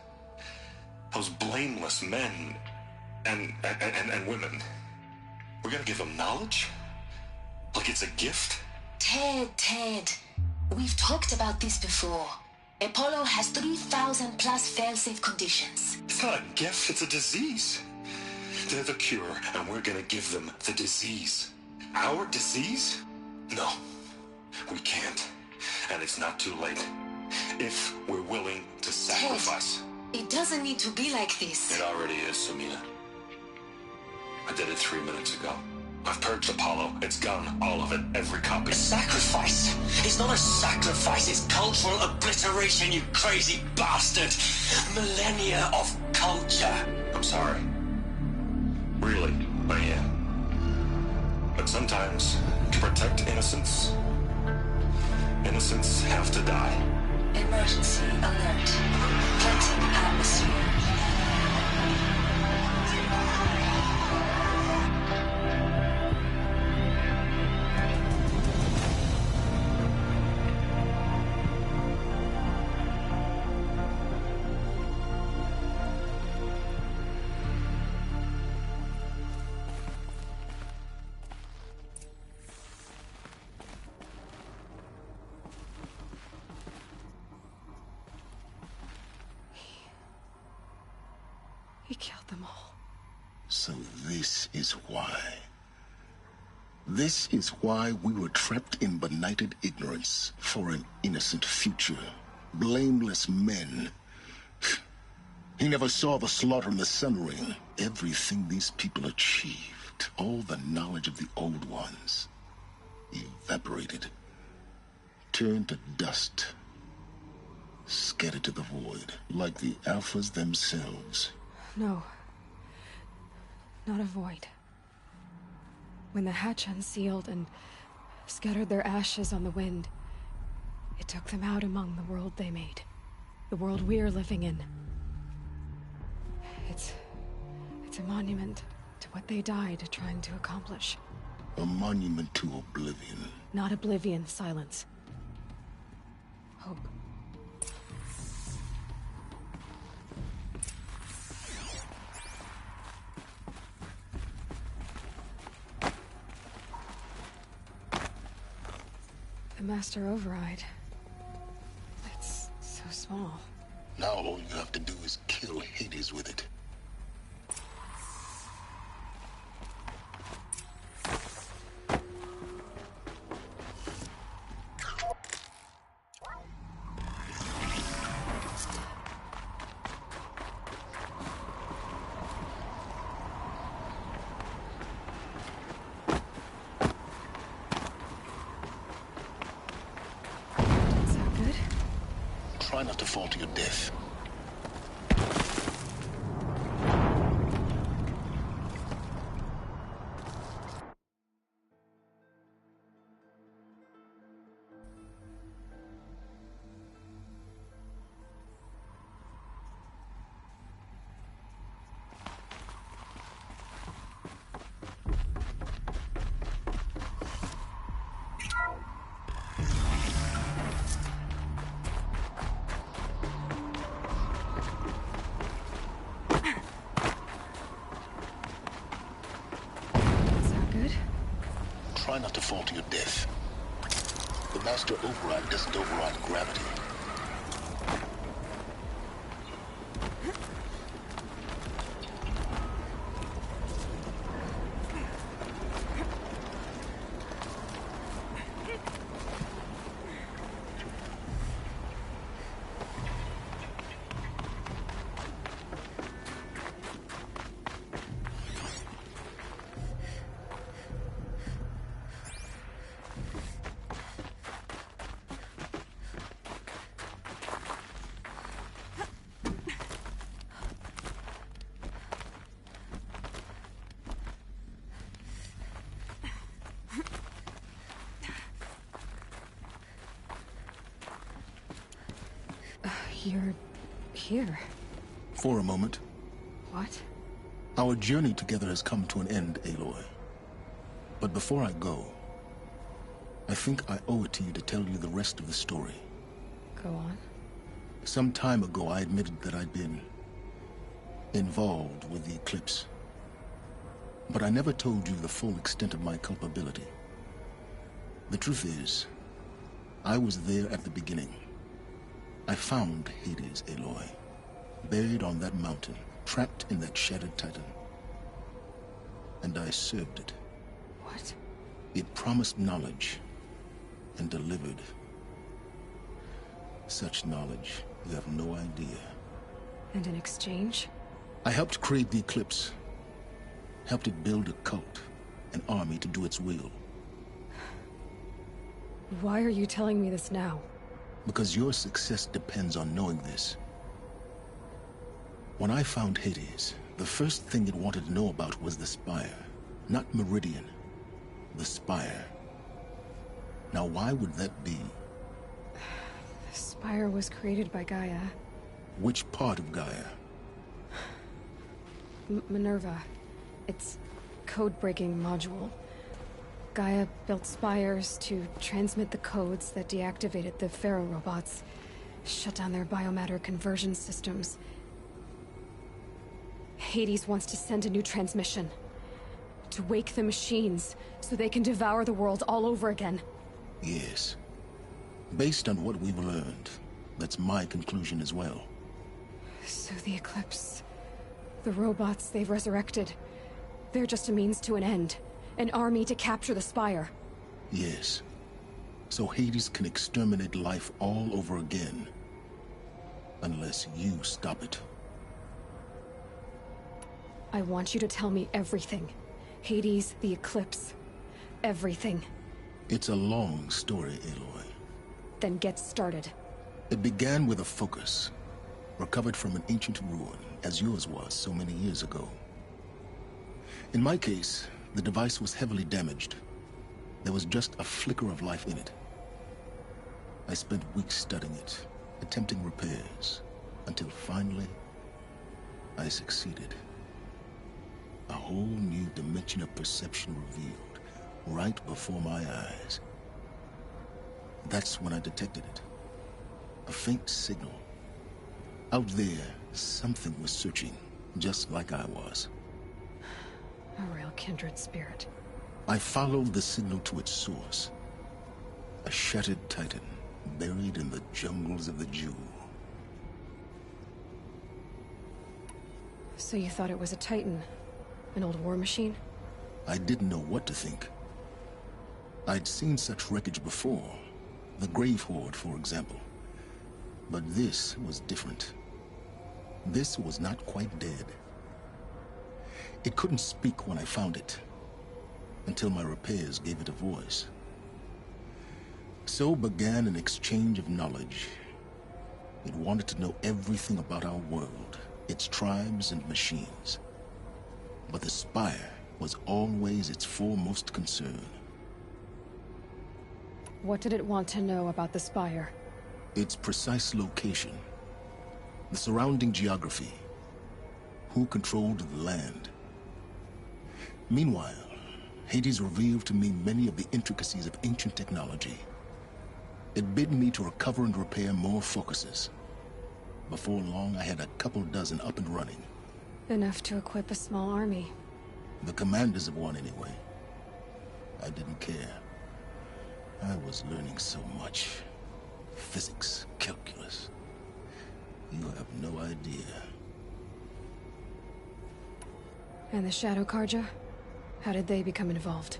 Those blameless men and women. We're gonna give them knowledge? Like it's a gift? Ted. We've talked about this before. Apollo has 3,000 plus fail-safe conditions. It's not a gift, it's a disease. They're the cure, and we're gonna give them the disease. Our disease? No, we can't. And it's not too late. If we're willing to sacrifice. Ted, it doesn't need to be like this. It already is, Samina. I did it 3 minutes ago. I've purged Apollo. It's gone. All of it. Every copy. A sacrifice? It's not a sacrifice. It's cultural obliteration, you crazy bastard. Millennia of culture. I'm sorry. Really, I am. But sometimes, to protect innocence, innocents have to die. Emergency alert. Cleansing atmosphere. He killed them all. So this is why. This is why we were trapped in benighted ignorance for an innocent future. Blameless men. He never saw the slaughter in the Sun Ring. Everything these people achieved, all the knowledge of the old ones, evaporated, turned to dust, scattered to the void, like the Alphas themselves. No. Not a void. When the hatch unsealed and scattered their ashes on the wind, it took them out among the world they made. The world we're living in. It's a monument to what they died trying to accomplish. A monument to oblivion. Not oblivion, silence. Hope. The Master Override. It's so small. Now all you have to do is kill Hades with it. Try not to fall to your death. Try not to fall to your death. The The Master Override doesn't override gravity. You're here. For a moment. What? Our journey together has come to an end, Aloy. But before I go, I think I owe it to you to tell you the rest of the story. Go on. Some time ago, I admitted that I'd been involved with the Eclipse. But I never told you the full extent of my culpability. The truth is, I was there at the beginning. I found Hades, Aloy, buried on that mountain, trapped in that shattered titan. And I served it. What? It promised knowledge and delivered. Such knowledge, you have no idea. And in exchange? I helped create the Eclipse. Helped it build a cult, an army to do its will. Why are you telling me this now? Because your success depends on knowing this. When I found Hades, the first thing it wanted to know about was the Spire. Not Meridian. The Spire. Now why would that be? The Spire was created by Gaia. Which part of Gaia? Minerva. Its code-breaking module. Gaia built spires to transmit the codes that deactivated the Pharaoh robots, shut down their biomatter conversion systems. Hades wants to send a new transmission. To wake the machines, so they can devour the world all over again. Yes. Based on what we've learned, that's my conclusion as well. So the Eclipse... the robots they've resurrected... they're just a means to an end. An army to capture the Spire. Yes. So Hades can exterminate life all over again. Unless you stop it. I want you to tell me everything. Hades, the Eclipse. Everything. It's a long story, Aloy. Then get started. It began with a focus. Recovered from an ancient ruin, as yours was so many years ago. In my case, the device was heavily damaged. There was just a flicker of life in it. I spent weeks studying it, attempting repairs, until finally, I succeeded. A whole new dimension of perception revealed, right before my eyes. That's when I detected it. A faint signal. Out there, something was searching, just like I was. A real kindred spirit. I followed the signal to its source. A shattered titan, buried in the jungles of the Jewel. So you thought it was a titan? An old war machine? I didn't know what to think. I'd seen such wreckage before. The Grave Horde, for example. But this was different. This was not quite dead. It couldn't speak when I found it, until my repairs gave it a voice. So began an exchange of knowledge. It wanted to know everything about our world, its tribes and machines. But the Spire was always its foremost concern. What did it want to know about the Spire? Its precise location, the surrounding geography, who controlled the land. Meanwhile, Hades revealed to me many of the intricacies of ancient technology. It bid me to recover and repair more focuses. Before long, I had a couple dozen up and running. Enough to equip a small army. The commanders of one, anyway. I didn't care. I was learning so much. Physics, calculus. You have no idea. And the Shadow Carja? How did they become involved?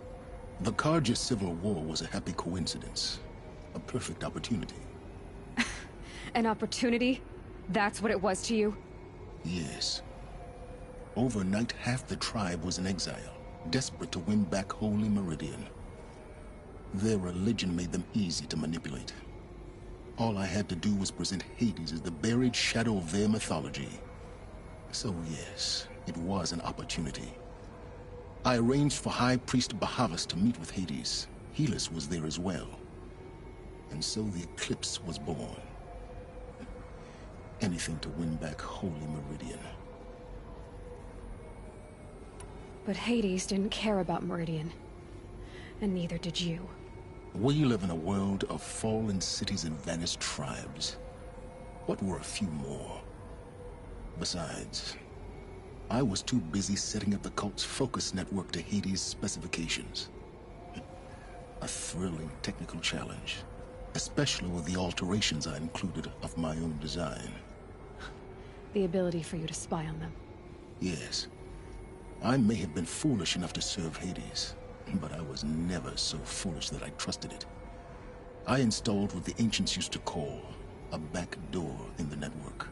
The Carja Civil War was a happy coincidence. A perfect opportunity. An opportunity? That's what it was to you? Yes. Overnight, half the tribe was in exile, desperate to win back Holy Meridian. Their religion made them easy to manipulate. All I had to do was present Hades as the buried shadow of their mythology. So yes, it was an opportunity. I arranged for High Priest Bahavas to meet with Hades. Helis was there as well. And so the Eclipse was born. Anything to win back Holy Meridian. But Hades didn't care about Meridian. And neither did you. We live in a world of fallen cities and vanished tribes. What were a few more? Besides, I was too busy setting up the cult's focus network to Hades' specifications. A thrilling technical challenge, especially with the alterations I included of my own design. The ability for you to spy on them. Yes. I may have been foolish enough to serve Hades, but I was never so foolish that I trusted it. I installed what the ancients used to call a back door in the network.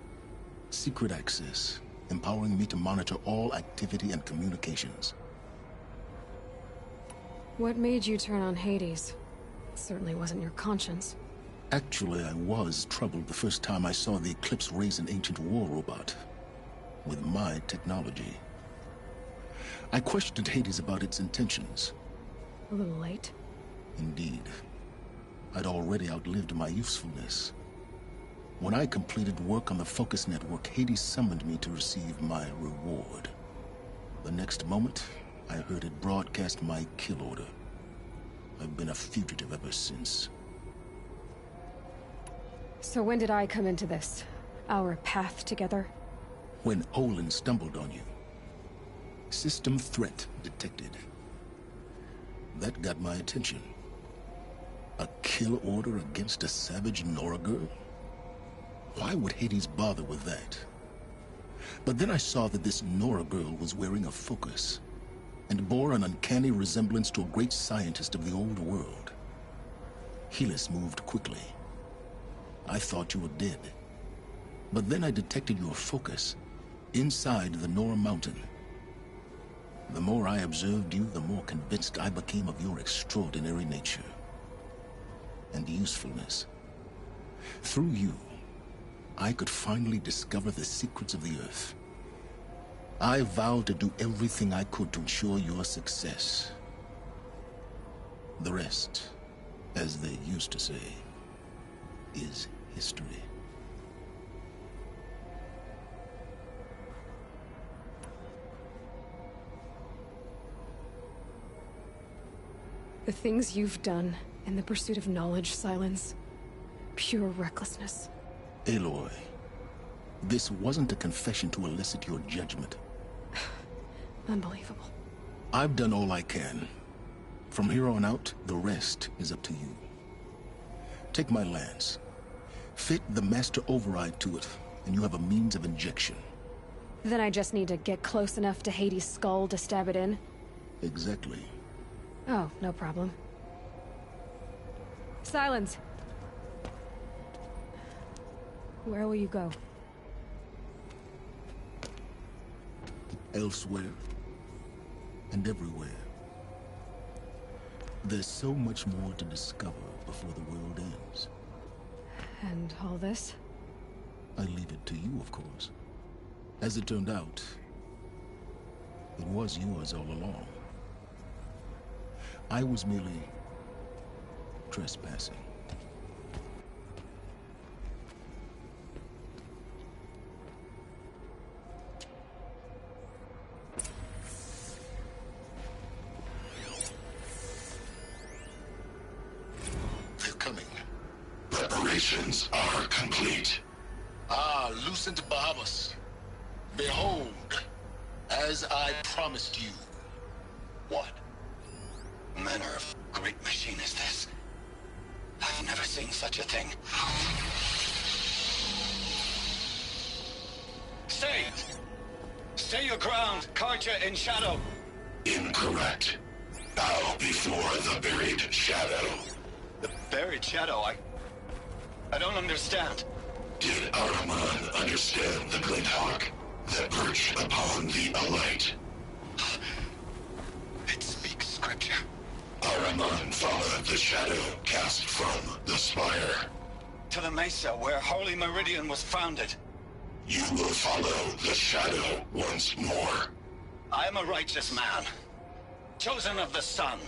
Secret access, empowering me to monitor all activity and communications. What made you turn on Hades? It certainly wasn't your conscience. Actually, I was troubled the first time I saw the Eclipse raise an ancient war robot. With my technology. I questioned Hades about its intentions. A little late. Indeed. I'd already outlived my usefulness. When I completed work on the Focus Network, Hades summoned me to receive my reward. The next moment, I heard it broadcast my kill order. I've been a fugitive ever since. So when did I come into this? Our path together? When Olin stumbled on you. System threat detected. That got my attention. A kill order against a savage Nora girl? Why would Hades bother with that? But then I saw that this Nora girl was wearing a focus, and bore an uncanny resemblance to a great scientist of the old world. Helis moved quickly. I thought you were dead. But then I detected your focus inside the Nora Mountain. The more I observed you, the more convinced I became of your extraordinary nature and usefulness. Through you, I could finally discover the secrets of the Earth. I vowed to do everything I could to ensure your success. The rest, as they used to say, is history. The things you've done in the pursuit of knowledge, Silence. Pure recklessness. Aloy, this wasn't a confession to elicit your judgment. Unbelievable. I've done all I can. From here on out, the rest is up to you. Take my lance. Fit the Master Override to it, and you have a means of injection. Then I just need to get close enough to Hades' skull to stab it in? Exactly. Oh, no problem. Silence! Where will you go? Elsewhere. And everywhere. There's so much more to discover before the world ends. And all this? I leave it to you, of course. As it turned out, it was yours all along. I was merely trespassing. They're coming. Preparations are complete. Ah, Lucent Bahavas. Behold, as I promised you. What manner of great machine is this? never seen such a thing. Stay! Stay your ground, Carja in shadow! Incorrect. Bow before the buried shadow. The buried shadow? I don't understand. Did Ahriman understand the Glinthawk that perched upon the Alight? It speaks scripture. Ahriman followed the shadow cast from the spire. To the mesa where Holy Meridian was founded. You will follow the shadow once more. I am a righteous man, chosen of the sun.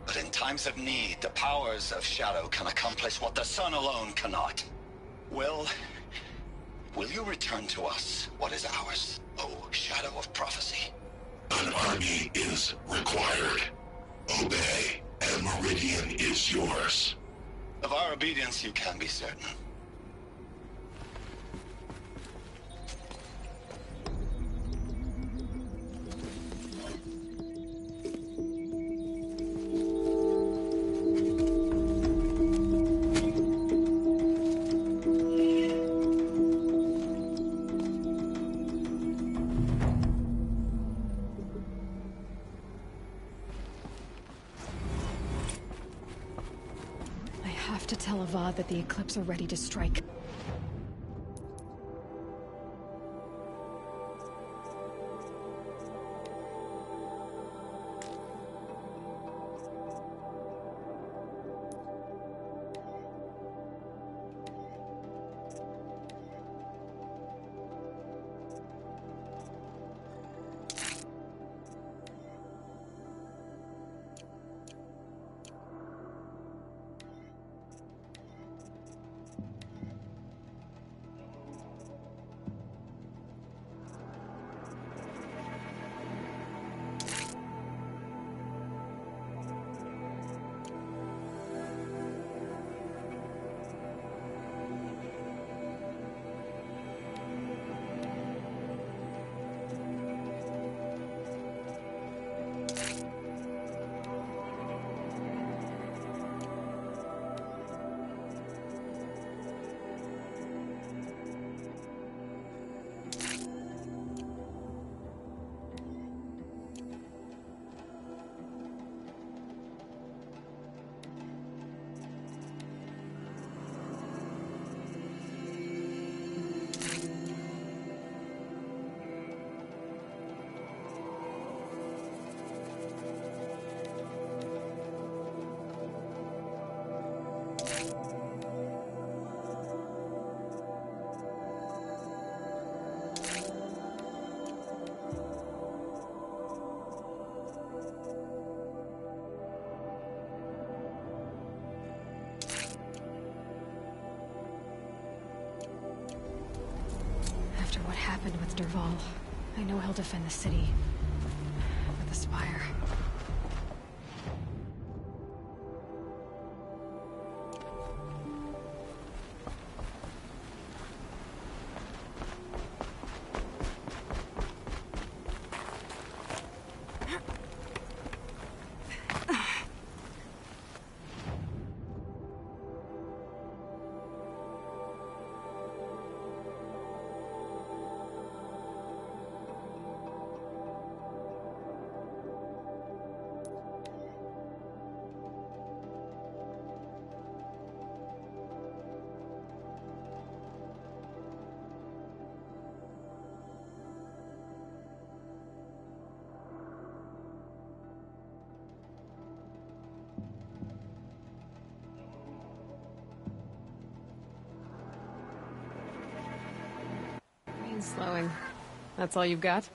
But in times of need, the powers of shadow can accomplish what the sun alone cannot. Will you return to us what is ours, O Shadow of Prophecy? An army is required. Obey, and Meridian is yours. Of our obedience you can be certain. I have to tell Avad that the Eclipse are ready to strike. After what happened with Dervahl, I know he'll defend the city. With the Spire. Slowing. That's all you've got?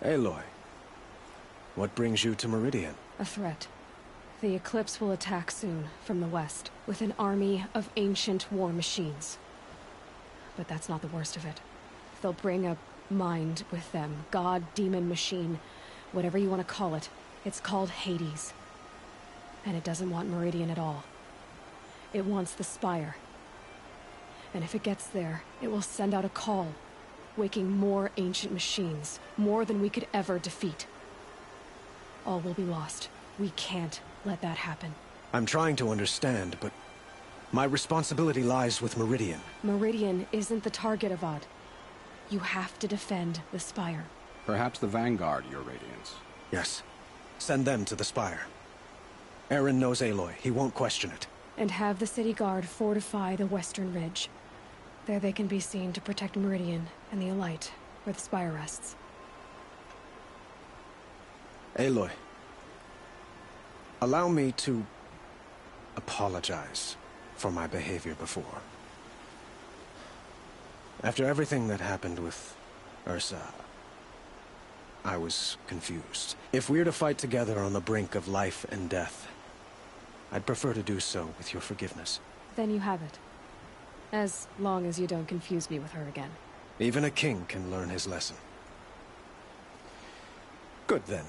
Aloy, what brings you to Meridian? A threat. The Eclipse will attack soon, from the west, with an army of ancient war machines. But that's not the worst of it. They'll bring a mind with them. God, demon, machine. Whatever you want to call it. It's called Hades. And it doesn't want Meridian at all. It wants the Spire. And if it gets there, it will send out a call, waking more ancient machines. More than we could ever defeat. All will be lost. We can't let that happen. I'm trying to understand, but my responsibility lies with Meridian. Meridian isn't the target, Avad. You have to defend the Spire. Perhaps the Vanguard, Your Radiance. Yes. Send them to the Spire. Eren knows Aloy. He won't question it. And have the City Guard fortify the Western Ridge. There they can be seen to protect Meridian and the Elite, where the Spire rests. Aloy. Allow me to apologize for my behavior before. After everything that happened with Ursa, I was confused. If we're to fight together on the brink of life and death, I'd prefer to do so with your forgiveness. Then you have it. As long as you don't confuse me with her again. Even a king can learn his lesson. Good then.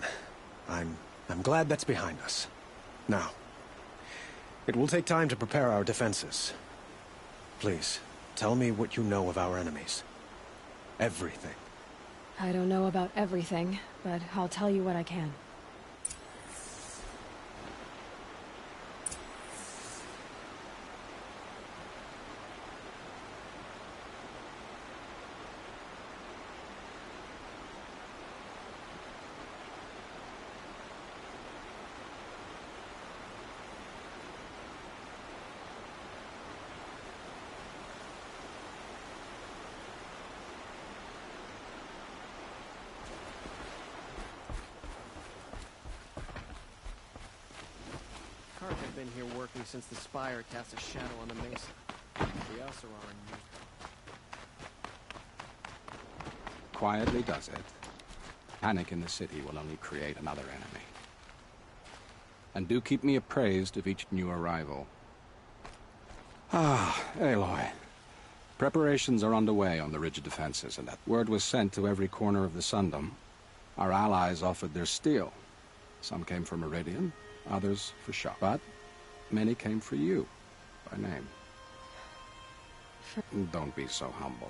I'm glad that's behind us. Now, it will take time to prepare our defenses. Please, tell me what you know of our enemies. Everything. I don't know about everything, but I'll tell you what I can. Been here working since the Spire cast a shadow on the Mesa. The Elsaron used... Quietly does it. Panic in the city will only create another enemy. And do keep me appraised of each new arrival. Ah, Aloy. Preparations are underway on the ridge defenses, and that word was sent to every corner of the Sundom. Our allies offered their steel. Some came for Meridian, others for Shock. But many came for you, by name. Don't be so humble.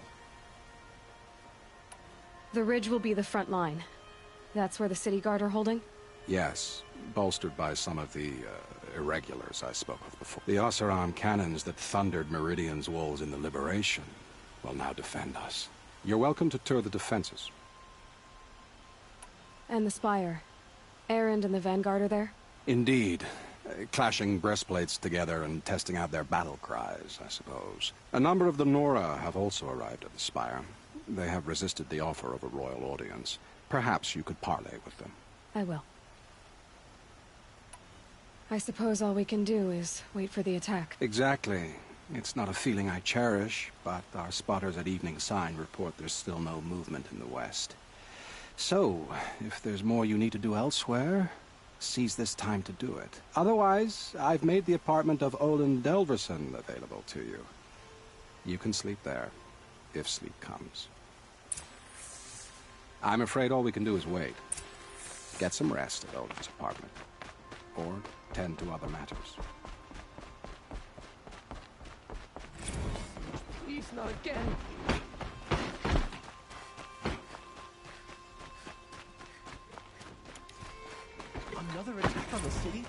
The ridge will be the front line. That's where the City Guard are holding? Yes, bolstered by some of the irregulars I spoke of before. The Oseram cannons that thundered Meridian's walls in the Liberation will now defend us. You're welcome to tour the defenses. And the Spire. Erend and the Vanguard are there? Indeed. Clashing breastplates together and testing out their battle cries, I suppose. A number of the Nora have also arrived at the Spire. They have resisted the offer of a royal audience. Perhaps you could parley with them. I will. I suppose all we can do is wait for the attack. Exactly. It's not a feeling I cherish, but our spotters at Evening Sign report there's still no movement in the west. So, if there's more you need to do elsewhere, seize this time to do it. Otherwise, I've made the apartment of Olin Delverson available to you. You can sleep there, if sleep comes. I'm afraid all we can do is wait. Get some rest at Olin's apartment. Or tend to other matters. Please, not again! Another attack on the city?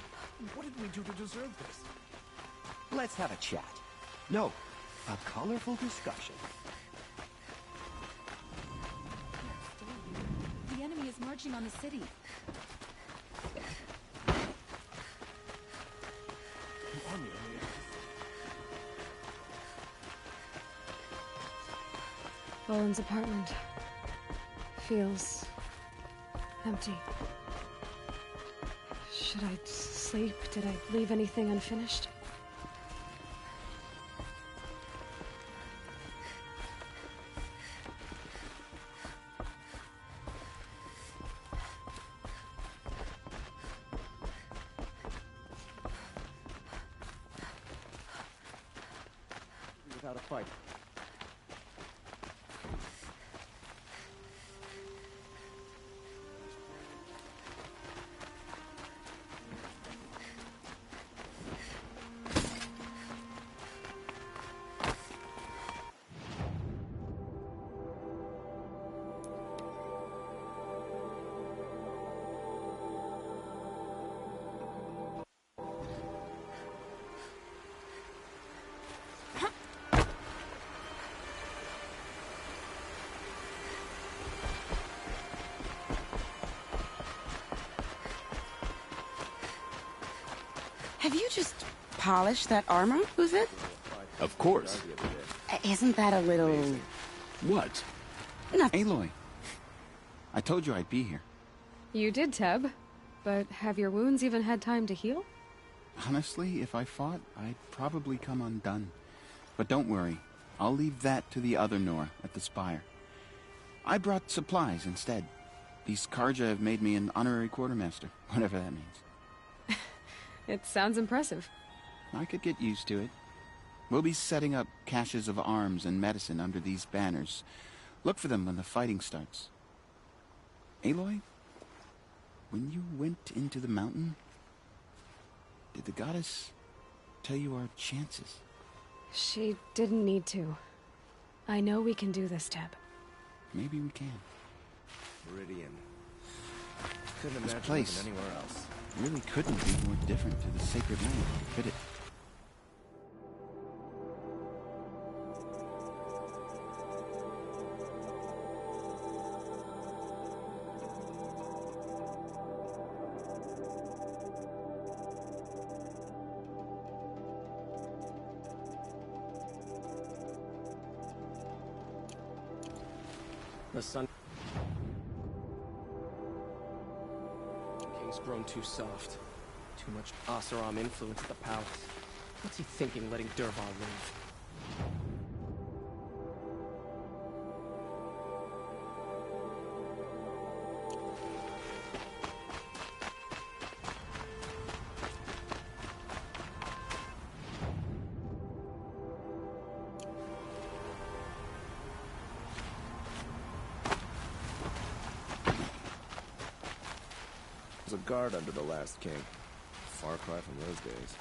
What did we do to deserve this? Let's have a chat. No, a colorful discussion. The enemy is marching on the city. Olin's apartment feels empty. Should I sleep? Did I leave anything unfinished? how to fight. Have you just polished that armor, Uthid? Of course. Isn't that a little... What? Nothing. Aloy. I told you I'd be here. You did, Teb. But have your wounds even had time to heal? Honestly, if I fought, I'd probably come undone. But don't worry. I'll leave that to the other Nora at the Spire. I brought supplies instead. These Karja have made me an honorary quartermaster, whatever that means. It sounds impressive. I could get used to it. We'll be setting up caches of arms and medicine under these banners. Look for them when the fighting starts. Aloy, when you went into the mountain, did the goddess tell you our chances? She didn't need to. I know we can do this, Teb. Maybe we can. Meridian. Couldn't This imagine place living anywhere else. really couldn't be more different to the sacred land, could it? The sun... King's grown too soft. Too much Oseram influence at the palace. What's he thinking, letting Dervahl live? There was a guard under the last king. Far cry from those days.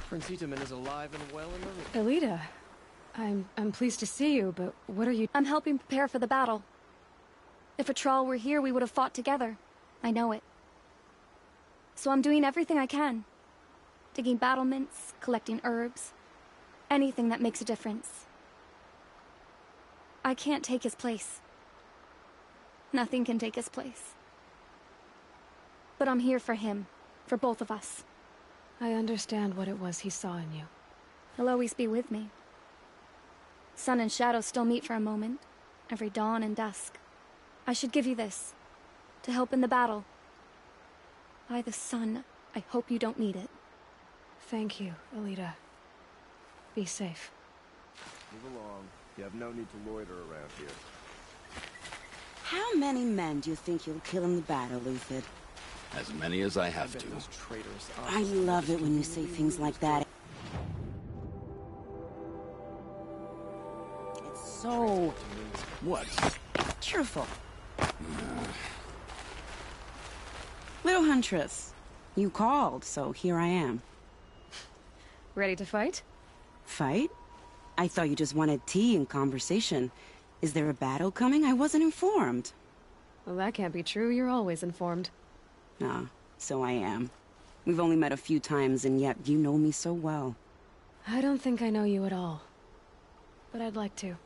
Prince Itamen is alive and well in the room. Elita, I'm pleased to see you, but what are you... I'm helping prepare for the battle. If Atral were here, we would have fought together. I know it. So I'm doing everything I can. Digging battlements, collecting herbs. Anything that makes a difference. I can't take his place. Nothing can take his place. But I'm here for him. For both of us. I understand what it was he saw in you. He'll always be with me. Sun and shadow still meet for a moment. Every dawn and dusk. I should give you this. To help in the battle. By the sun, I hope you don't need it. Thank you, Elita. Be safe. Move along. You have no need to loiter around here. How many men do you think you'll kill in the battle, Uthid? As many as I have to. I love it when you say things like that. It's so... What? Cheerful. Little Huntress, you called, so here I am. Ready to fight? Fight? I thought you just wanted tea and conversation. Is there a battle coming? I wasn't informed. Well, that can't be true. You're always informed. Ah, so I am. We've only met a few times, and yet you know me so well. I don't think I know you at all. But I'd like to.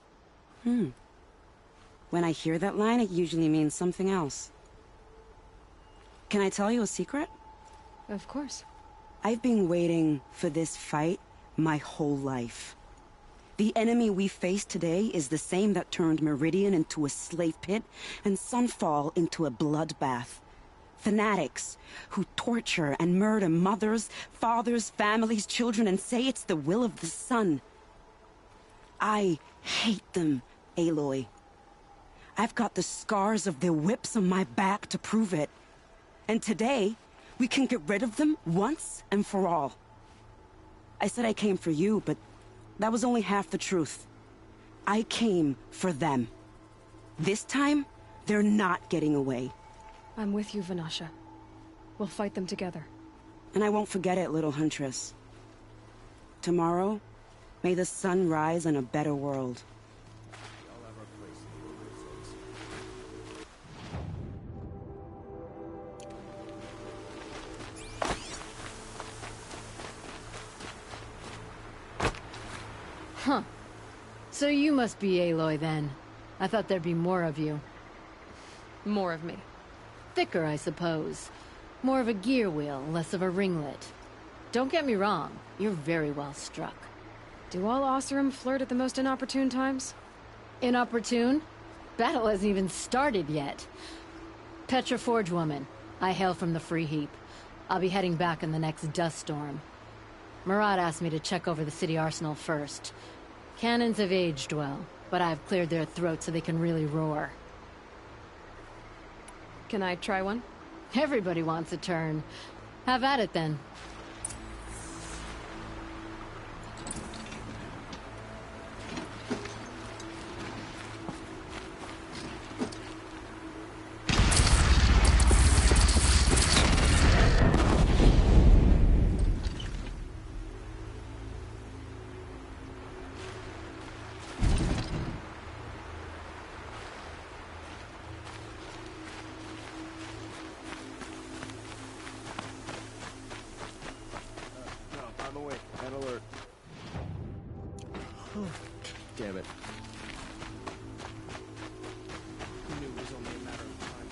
When I hear that line, it usually means something else. Can I tell you a secret? Of course. I've been waiting for this fight my whole life. The enemy we face today is the same that turned Meridian into a slave pit and Sunfall into a bloodbath. Fanatics who torture and murder mothers, fathers, families, children, and say it's the will of the sun. I hate them, Aloy. I've got the scars of their whips on my back to prove it. And today, we can get rid of them once and for all. I said I came for you, but that was only half the truth. I came for them. This time, they're not getting away. I'm with you, Vanasha. We'll fight them together. And I won't forget it, little huntress. Tomorrow, may the sun rise in a better world. Huh. So you must be Aloy, then. I thought there'd be more of you. More of me. Thicker, I suppose. More of a gear wheel, less of a ringlet. Don't get me wrong, you're very well struck. Do all Oseram flirt at the most inopportune times? Inopportune? Battle hasn't even started yet. Petra Forge woman. I hail from the Free Heap. I'll be heading back in the next dust storm. Murad asked me to check over the city arsenal first. Cannons have aged well, but I've cleared their throats so they can really roar. Can I try one? Everybody wants a turn. Have at it, then. Damn it. I knew it was only a matter of time.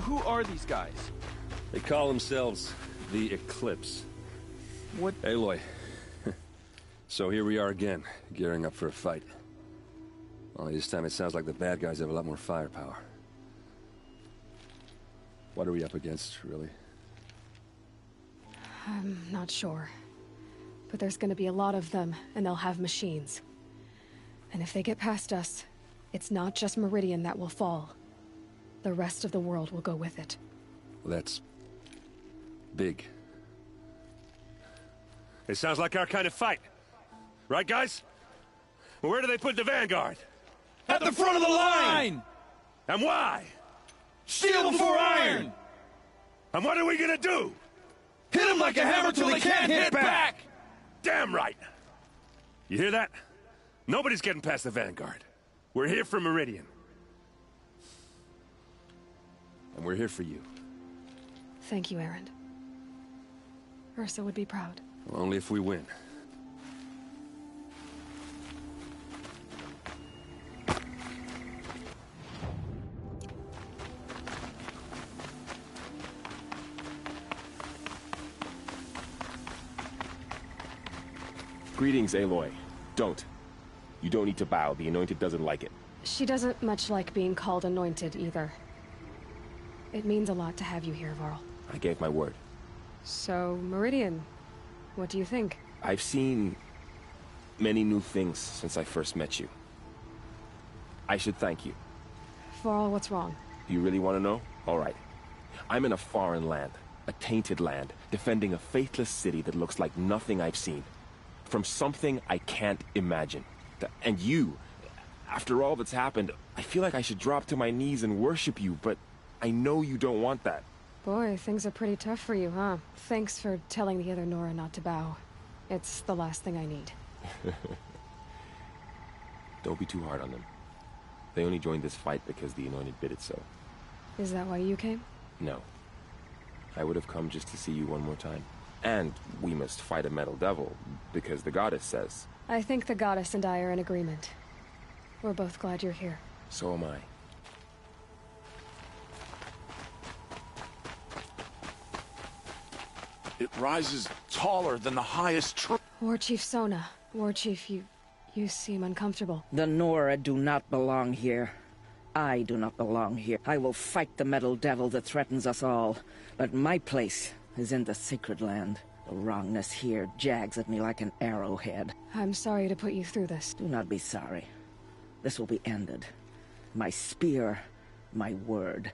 Who are these guys? They call themselves the Eclipse. What? Aloy. So here we are again, gearing up for a fight. Only this time it sounds like the bad guys have a lot more firepower. What are we up against, really? I'm not sure. But there's gonna be a lot of them, and they'll have machines. And if they get past us, it's not just Meridian that will fall. The rest of the world will go with it. Well, that's... big. It sounds like our kind of fight. Right, guys? Well, where do they put the Vanguard? At the front of the line! And why? Steel before iron! And what are we gonna do? Hit them like a hammer till they can't hit back! Damn right! You hear that? Nobody's getting past the Vanguard. We're here for Meridian. And we're here for you. Thank you, Erend. Ursa would be proud. Well, only if we win. Greetings, Aloy. Don't. You don't need to bow. The Anointed doesn't like it. She doesn't much like being called Anointed, either. It means a lot to have you here, Varl. I gave my word. So, Meridian, what do you think? I've seen many new things since I first met you. I should thank you. Varl, what's wrong? You really want to know? All right. I'm in a foreign land, a tainted land, defending a faithless city that looks like nothing I've seen. From something I can't imagine. And you, after all that's happened, I feel like I should drop to my knees and worship you, but I know you don't want that. Boy, things are pretty tough for you, huh? Thanks for telling the other Nora not to bow. It's the last thing I need. Don't be too hard on them. They only joined this fight because the Anointed bid it so. Is that why you came? No. I would have come just to see you one more time. And we must fight a metal devil, because the goddess says. I think the goddess and I are in agreement. We're both glad you're here. So am I. It rises taller than the highest tree. War Chief Sona. War Chief, you seem uncomfortable. The Nora do not belong here. I do not belong here. I will fight the metal devil that threatens us all. But my place is in the sacred land. The wrongness here jags at me like an arrowhead. I'm sorry to put you through this. Do not be sorry. This will be ended. My spear, my word.